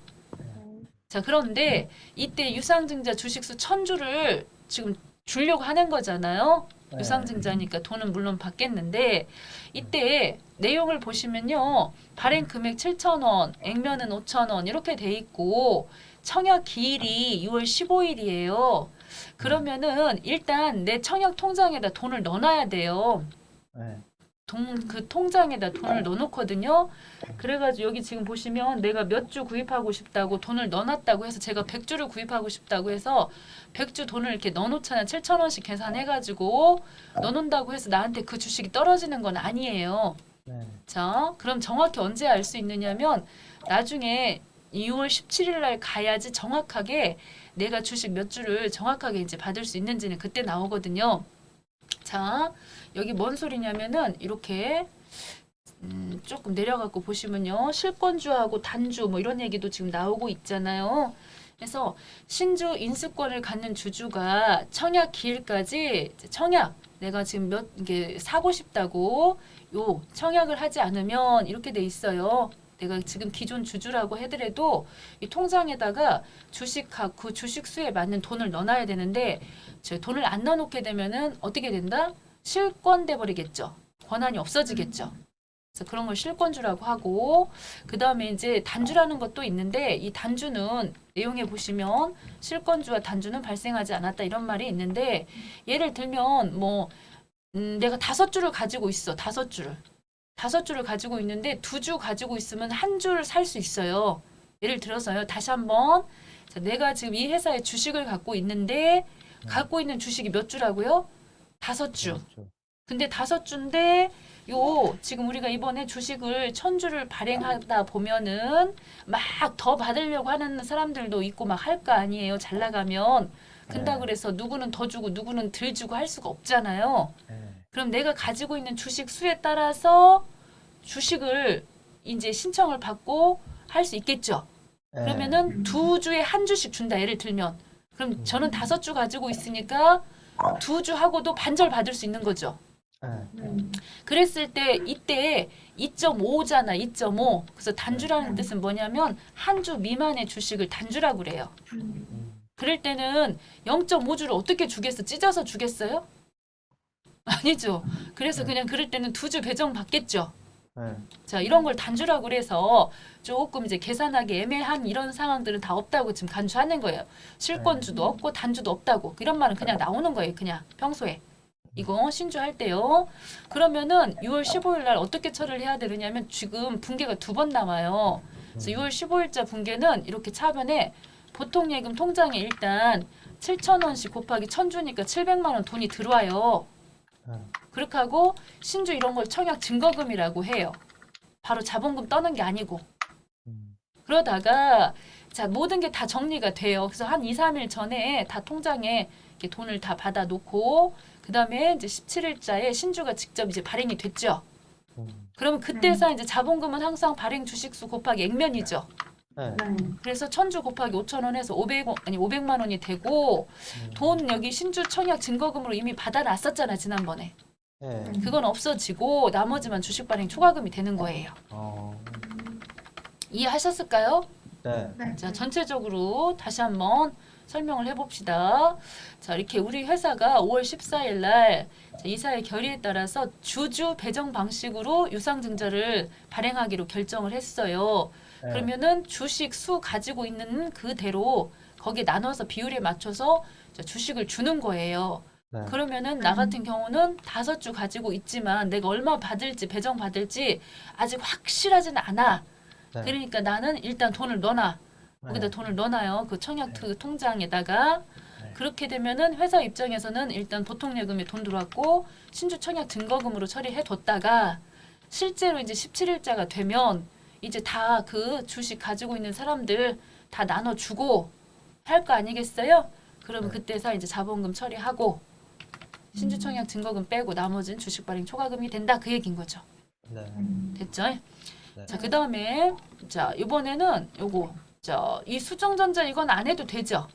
자, 그런데 이때 유상증자 주식수 1000주를 지금 주려고 하는 거잖아요. 네. 유상증자니까 돈은 물론 받겠는데 이때 내용을 보시면요. 발행 금액 7,000원, 액면은 5,000원 이렇게 돼 있고 청약 기일이 6월 15일이에요. 그러면은 일단 내 청약 통장에다 돈을 넣어놔야 돼요. 네. 그 통장에다 돈을 넣어놓거든요. 그래가지고 여기 지금 보시면 내가 몇 주 구입하고 싶다고 돈을 넣어놨다고 해서 제가 100주를 구입하고 싶다고 해서 100주 돈을 이렇게 넣어놓잖아요. 7,000원씩 계산해가지고 넣어놓는다고 해서 나한테 그 주식이 떨어지는 건 아니에요. 네. 자, 그럼 정확히 언제 알 수 있느냐면 나중에 2월 17일 날 가야지 정확하게 내가 주식 몇 주를 정확하게 이제 받을 수 있는지는 그때 나오거든요. 자, 여기 뭔 소리냐면은 이렇게 조금 내려갖고 보시면요. 실권주하고 단주 뭐 이런 얘기도 지금 나오고 있잖아요. 그래서 신주 인수권을 갖는 주주가 청약 기일까지 청약 내가 지금 몇 이게 사고 싶다고 요 청약을 하지 않으면 이렇게 돼 있어요. 내가 지금 기존 주주라고 하더라도 이 통장에다가 그 주식 수에 맞는 돈을 넣어놔야 되는데 저 돈을 안 넣어놓게 되면은 어떻게 된다? 실권돼 버리겠죠. 권한이 없어지겠죠. 그래서 그런 걸 실권주라고 하고 그 다음에 이제 단주라는 것도 있는데 이 단주는 내용에 보시면 실권주와 단주는 발생하지 않았다 이런 말이 있는데 예를 들면 뭐 내가 5주를 가지고 있어. 5주를 가지고 있는데 2주 가지고 있으면 한 주를 살 수 있어요. 예를 들어서요. 다시 한번 자, 내가 지금 이 회사에 주식을 갖고 있는데 갖고 있는 주식이 몇 주라고요? 5주. 그렇죠. 근데 5주인데 요 지금 우리가 이번에 주식을 1000주를 발행하다 보면은 막 더 받으려고 하는 사람들도 있고 막 할 거 아니에요. 잘 나가면. 근다 네. 그래서 누구는 더 주고 누구는 덜 주고 할 수가 없잖아요. 네. 그럼 내가 가지고 있는 주식 수에 따라서 주식을 이제 신청을 받고 할 수 있겠죠. 네. 그러면은 2주에 한 주씩 준다. 예를 들면. 그럼 저는 5주 가지고 있으니까 2주 하고도 반절 받을 수 있는 거죠. 네. 그랬을 때 이때 2.5잖아. 2.5. 그래서 단주라는 뜻은 뭐냐면 한 주 미만의 주식을 단주라고 그래요. 그럴 때는 0.5주를 어떻게 주겠어? 찢어서 주겠어요? 아니죠. 그래서 그냥 그럴 때는 2주 배정 받겠죠. 네. 자, 이런 걸 단주라고 그래서 조금 이제 계산하기 애매한 이런 상황들은 다 없다고 지금 간주하는 거예요. 실권주도 없고 단주도 없다고. 이런 말은 그냥 나오는 거예요. 그냥 평소에. 이거 신주할 때요. 그러면은 6월 15일 날 어떻게 처리를 해야 되느냐면 지금 분계가 2번 남아요. 그래서 6월 15일자 분계는 이렇게 차변에 보통 예금 통장에 일단 7,000원씩 곱하기 1000주니까 700만 원 돈이 들어와요. 네. 그렇게 하고 신주 이런 걸 청약 증거금이라고 해요. 바로 자본금 떠는 게 아니고. 그러다가 자 모든 게 다 정리가 돼요. 그래서 한 2, 3일 전에 다 통장에 이렇게 돈을 다 받아 놓고 그다음에 이제 17일자에 신주가 직접 이제 발행이 됐죠. 그러면 그때서 이제 자본금은 항상 발행 주식수 곱하기 액면이죠. 네. 그래서 1000주 곱하기 5,000원 해서 500만 원이 되고 돈 여기 신주 청약 증거금으로 이미 받아 놨었잖아, 지난번에. 네. 그건 없어지고 나머지만 주식 발행 초과금이 되는 거예요. 이해하셨을까요? 네. 자, 전체적으로 다시 한번 설명을 해봅시다. 자, 이렇게 우리 회사가 5월 14일 날 이사의 결의에 따라서 주주 배정 방식으로 유상증자를 발행하기로 결정을 했어요. 네. 그러면은 주식 수 가지고 있는 그대로 거기에 나눠서 비율에 맞춰서 주식을 주는 거예요. 네. 그러면은 나 같은 경우는 5주 가지고 있지만 내가 얼마 받을지 배정 받을지 아직 확실하지는 않아. 네. 그러니까 나는 일단 돈을 넣어놔. 거기다 네. 돈을 넣어놔요. 그 청약 통장에다가. 네. 그렇게 되면은 회사 입장에서는 일단 보통 예금에 돈 들어왔고 신주 청약 증거금으로 처리해 뒀다가 실제로 이제 17일자가 되면 이제 다 그 주식 가지고 있는 사람들 다 나눠주고 할 거 아니겠어요? 그러면 네. 그때서 이제 자본금 처리하고 신주 청약 증거금 빼고 나머지는 주식 발행 초과금이 된다 그 얘기인 거죠. 네. 됐죠? 네. 자, 그다음에 자, 이번에는 요거 이 수정전자 이건 안 해도 되죠?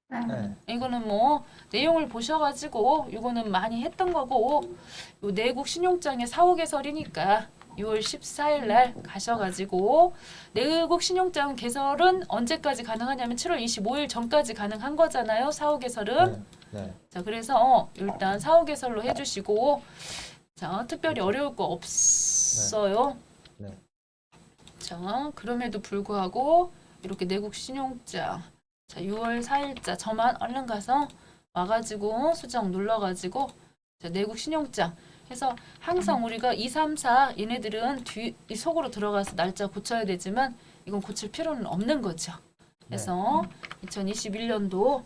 네. 네. 이거는 뭐 내용을 보셔가지고 이거는 많이 했던 거고 요 내국 신용장의 사후 개설이니까 6월 14일 날 가셔가지고 내국 신용장 개설은 언제까지 가능하냐면 7월 25일 전까지 가능한 거잖아요. 사후 개설은. 네. 네. 자, 그래서 일단 사후 개설로 해주시고 자, 특별히 어려울 거 없어요. 네. 자, 그럼에도 불구하고 이렇게 내국 신용장 자, 6월 4일자 저만 얼른 가서 와가지고 수정 눌러가지고 자, 내국 신용장 해서 항상 우리가 2, 3, 4 얘네들은 이 속으로 들어가서 날짜 고쳐야 되지만 이건 고칠 필요는 없는 거죠. 그래서 2021년도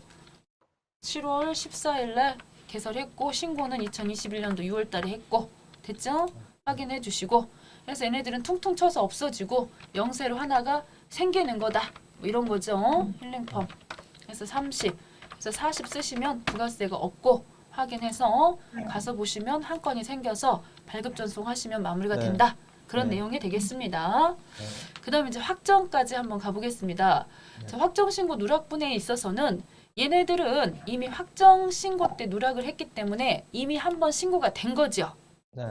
7월 14일 날 개설했고 신고는 2021년도 6월 달에 했고 됐죠? 확인해 주시고 그래서 얘네들은 퉁퉁 쳐서 없어지고 영세로 하나가 생기는 거다. 뭐 이런 거죠. 힐링펌. 그래서 30. 그래서 40 쓰시면 부가세가 없고 확인해서 가서 보시면 한 건이 생겨서 발급 전송하시면 마무리가 네. 된다. 그런 네. 내용이 되겠습니다. 네. 그다음에 이제 확정까지 한번 가보겠습니다. 네. 자, 확정 신고 누락분에 있어서는 얘네들은 이미 확정 신고 때 누락을 했기 때문에 이미 한번 신고가 된 거죠. 네.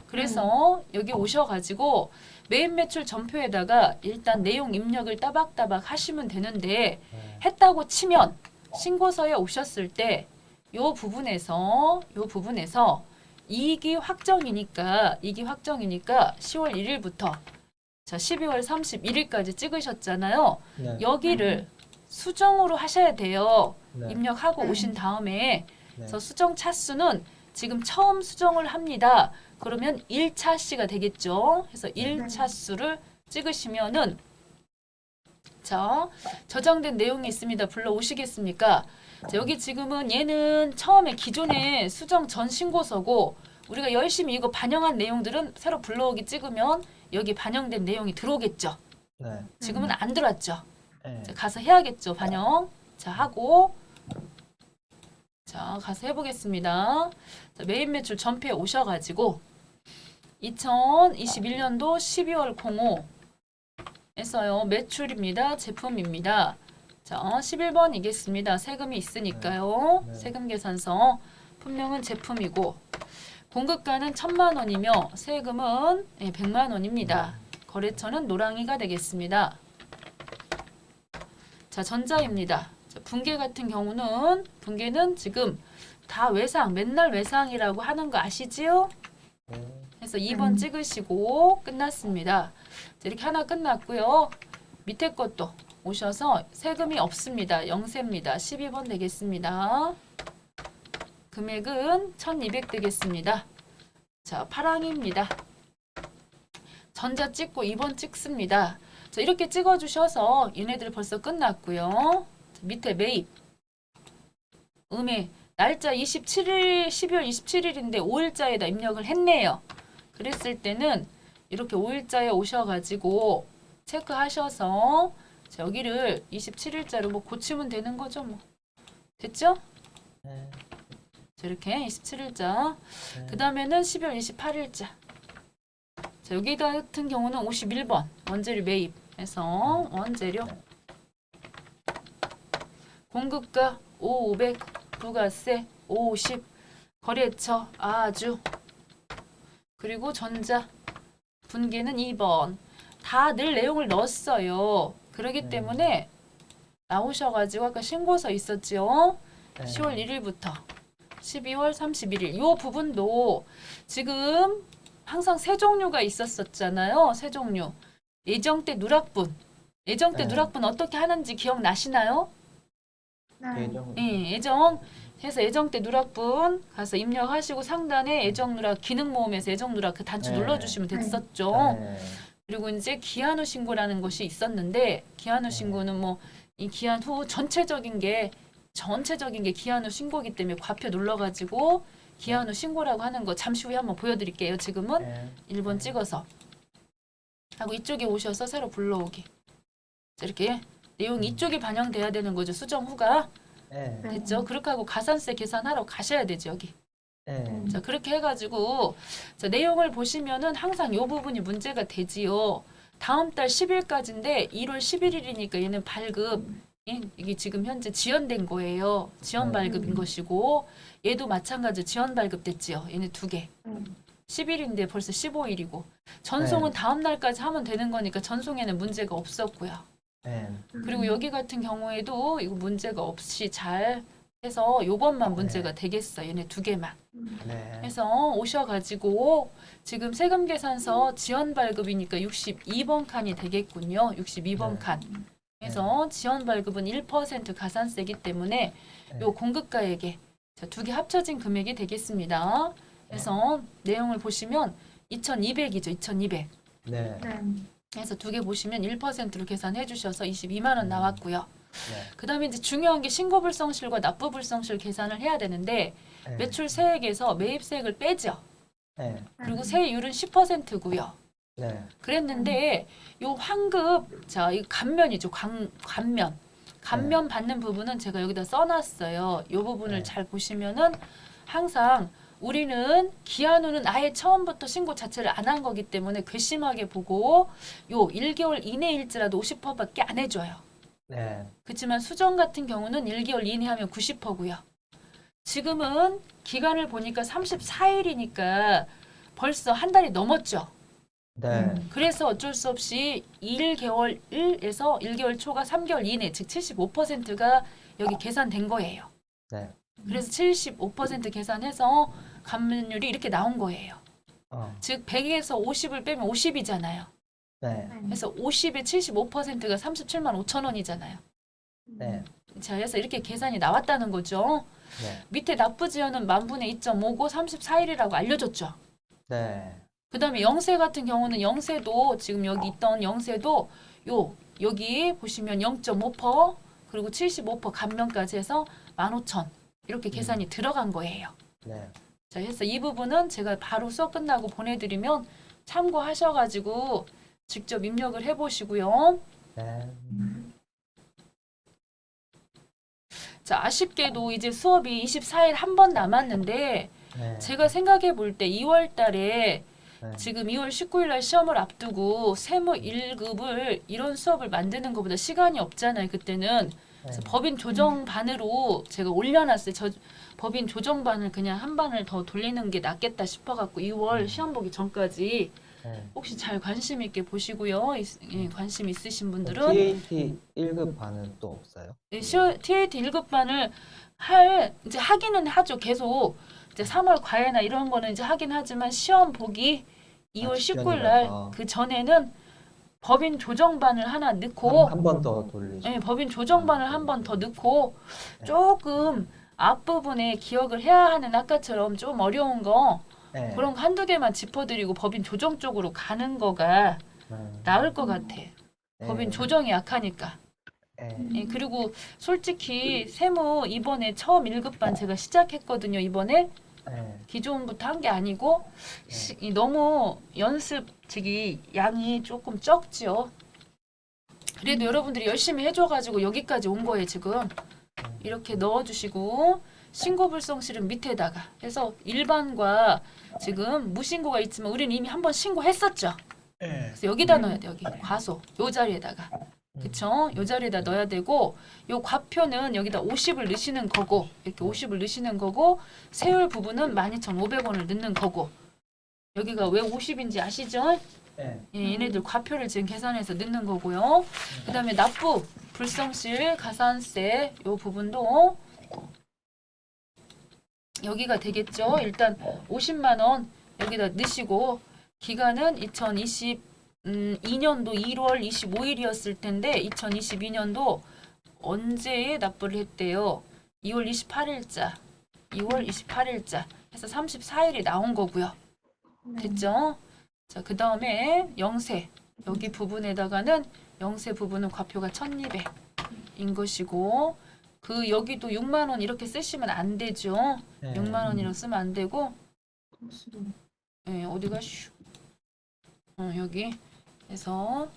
그래서 여기 오셔가지고 매입 매출 전표에다가 일단 내용 입력을 따박따박 하시면 되는데 네. 했다고 치면 신고서에 오셨을 때 요 부분에서 이익이 확정이니까 10월 1일부터 자 12월 31일까지 찍으셨잖아요. 네. 여기를 수정으로 하셔야 돼요. 네. 입력하고 오신 다음에 네. 그래서 수정 차수는 지금 처음 수정을 합니다. 그러면 1차 씨가 되겠죠. 그래서 1차 수를 찍으시면은 자 저장된 내용이 있습니다. 불러오시겠습니까? 자, 여기 지금은 얘는 처음에 기존에 수정 전 신고서고 우리가 열심히 이거 반영한 내용들은 새로 불러오기 찍으면 여기 반영된 내용이 들어오겠죠. 네. 지금은 안 들어왔죠. 네. 자, 가서 해야겠죠. 반영. 자, 하고 자, 가서 해보겠습니다. 자, 매입 매출 전표에 오셔가지고 2021년도 12월 05 에서요. 매출입니다. 제품입니다. 자, 11번이겠습니다. 세금이 있으니까요. 네. 세금 계산서 분명은 제품이고 공급가는 1,000만 원이며 세금은 100만 원입니다. 거래처는 노랑이가 되겠습니다. 자, 전자입니다. 자, 분계 같은 경우는 분계는 지금 다 외상, 맨날 외상이라고 하는 거 아시지요? 네. 그래서 2번 찍으시고 끝났습니다. 자, 이렇게 하나 끝났고요. 밑에 것도 오셔서 세금이 없습니다. 영세입니다. 12번 되겠습니다. 금액은 1,200 되겠습니다. 자, 파랑입니다. 전자 찍고 2번 찍습니다. 자, 이렇게 찍어주셔서 얘네들 벌써 끝났고요. 자, 밑에 매입. 음의 날짜 27일, 12월 27일인데 5일자에다 입력을 했네요. 그랬을 때는 이렇게 5일자에 오셔가지고 체크하셔서 자, 여기를 27일자로 뭐 고치면 되는 거죠. 뭐. 됐죠? 네. 자, 이렇게 27일자. 네. 그 다음에는 12월 28일자. 자, 여기 같은 경우는 51번. 원재료 매입해서 원재료. 공급가 5,500. 부가세 50. 거래처 아주. 그리고 전자. 분계는 2번. 다 늘 내용을 넣었어요. 그렇기 네. 때문에 나오셔가지고 아까 신고서 있었지요. 네. 10월 1일부터 12월 31일 이 부분도 지금 항상 세 종류가 있었었잖아요. 세 종류. 예정 때 누락분. 예정 때 네. 누락분 어떻게 하는지 기억나시나요? 네. 예정. 예, 예정 해서 예정 때 누락분 가서 입력하시고 상단에 예정 누락 기능 모음에서 예정 누락 그 단추 네. 눌러주시면 네. 됐었죠. 네. 그리고 이제 기한 후 신고라는 것이 있었는데 기한 후 네. 신고는 뭐 이 기한 후 전체적인 게 기한 후 신고기 때문에 과표 눌러가지고 기한 후 신고라고 하는 거 잠시 후에 한번 보여드릴게요. 지금은 네. 1번 찍어서 하고 이쪽에 오셔서 새로 불러오기. 자, 이렇게 내용이 이쪽에 반영돼야 되는 거죠. 수정 후가 네. 됐죠. 그렇게 하고 가산세 계산하러 가셔야 되죠. 여기. 네. 자, 그렇게 해가지고 자, 내용을 보시면은 항상 이 부분이 문제가 되지요. 다음 달 10일까지인데 1월 11일이니까 얘는 발급 이게 지금 현재 지연된 거예요. 지연 발급인 것이고 얘도 마찬가지 지연 발급됐지요. 얘네 두 개. 10일인데 벌써 15일이고 전송은 네. 다음 날까지 하면 되는 거니까 전송에는 문제가 없었고요. 네. 그리고 여기 같은 경우에도 이거 문제가 없이 잘 해서 요것만 문제가 되겠어. 얘네 두 개만. 네. 해서 오셔가지고 지금 세금 계산서 지연 발급이니까 62번 칸이 되겠군요. 62번 네. 칸. 그래서 지연 발급은 1% 가산세이기 때문에 요 공급가액에 두 개 합쳐진 금액이 되겠습니다. 그래서 내용을 보시면 2,200이죠. 2,200. 네. 그래서 두 개 보시면 1%로 계산해 주셔서 22만 원 나왔고요. 네. 그다음에 이제 중요한 게 신고불성실과 납부불성실 계산을 해야 되는데 네. 매출 세액에서 매입세액을 빼죠. 네. 그리고 세율은 10%고요. 네. 그랬는데 요 환급 자, 이 감면이죠. 감면 받는 부분은 제가 여기다 써놨어요. 요 부분을 네. 잘 보시면은 항상 우리는 기한 후는 아예 처음부터 신고 자체를 안 한 거기 때문에 괘씸하게 보고 요 1개월 이내일지라도 50%밖에 안 해줘요. 네. 그렇지만 수정 같은 경우는 1개월 이내 하면 90%고요. 지금은 기간을 보니까 34일이니까 벌써 한 달이 넘었죠. 네. 그래서 어쩔 수 없이 1개월 1에서 1개월 초가 3개월 이내, 즉 75%가 여기 계산된 거예요. 네. 그래서 75% 계산해서 감면율이 이렇게 나온 거예요. 즉 100에서 50을 빼면 50이잖아요. 네. 그래서 50에 75%가 37만 5천 원이잖아요. 네. 자, 그래서 이렇게 계산이 나왔다는 거죠. 네. 밑에 납부지연은 만분의 2.5고 34일이라고 알려줬죠. 네. 그 다음에 영세 같은 경우는 영세도 지금 여기 있던 영세도 여기 보시면 0.5% 그리고 75% 감면까지 해서 15,000 이렇게 계산이 들어간 거예요. 네. 자, 그래서 이 부분은 제가 바로 수업 끝나고 보내드리면 참고하셔가지고 직접 입력을 해보시고요. 네. 자, 아쉽게도 이제 수업이 24일 한 번 남았는데 네. 제가 생각해 볼 때 2월 달에 네. 지금 2월 19일 날 시험을 앞두고 세무 1급을 이런 수업을 만드는 것보다 시간이 없잖아요. 그때는. 그래서 법인 조정반으로 제가 올려놨어요. 법인 조정반을 그냥 한 반을 더 돌리는 게 낫겠다 싶어갖고 2월 시험 보기 전까지 네. 혹시 잘 관심 있게 보시고요. 예, 관심 있으신 분들은 TAT 1급 반은 또 없어요? 예, TAT 1급반을 이제 하기는 하죠. 계속 이제 3월 과외나 이런 거는 이제 하긴 하지만 시험 보기 2월 19일 날 그 전에는 법인 조정반을 하나 넣고 한 번 더 돌리죠. 예, 법인 조정반을 한 번 더 넣고 조금 앞부분에 기억을 해야 하는 아까처럼 좀 어려운 거 네. 그런 거 한두 개만 짚어드리고 법인 조정 쪽으로 가는 거가 나을 것 같아. 법인 조정이 약하니까. 네. 예, 그리고 솔직히 세무 이번에 처음 1급반 제가 시작했거든요. 이번에 네. 기존부터 한 게 아니고 너무 연습 양이 조금 적지요. 그래도 여러분들이 열심히 해줘가지고 여기까지 온 거예요. 지금 이렇게 넣어주시고 신고불성실은 밑에다가 해서 일반과 지금 무신고가 있지만 우리는 이미 한번 신고했었죠. 그래서 여기다 넣어야 돼. 여기 과소 요 자리에다가 그쵸? 요 자리에다 넣어야 되고 요 과표는 여기다 50을 넣으시는 거고 이렇게 50을 넣으시는 거고 세율 부분은 12,500원을 넣는 거고 여기가 왜 50인지 아시죠? 네. 예, 얘네들 과표를 지금 계산해서 넣는 거고요. 그 다음에 납부, 불성실, 가산세 요 부분도 여기가 되겠죠. 일단 50만 원 여기다 넣으시고 기간은 2022년도 1월 25일이었을 텐데 2022년도 언제 납부를 했대요? 2월 28일자. 2월 28일자 해서 34일이 나온 거고요. 됐죠? 자, 그 다음에 영세. 여기 부분에다가는 영세 부분은 과표가 1200인 것이고 그 여기도 6만 원 이렇게 쓰시면 안 되죠. 네. 6만 원이라고 쓰면 안 되고 예, 어디가 슈. 여기 그래서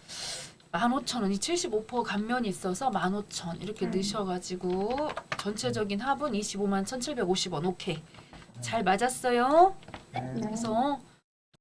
15,000원이 75% 감면이 있어서 15,000 이렇게 넣으셔가지고 전체적인 합은 25만 1,750원 오케이 잘 맞았어요. 네. 그래서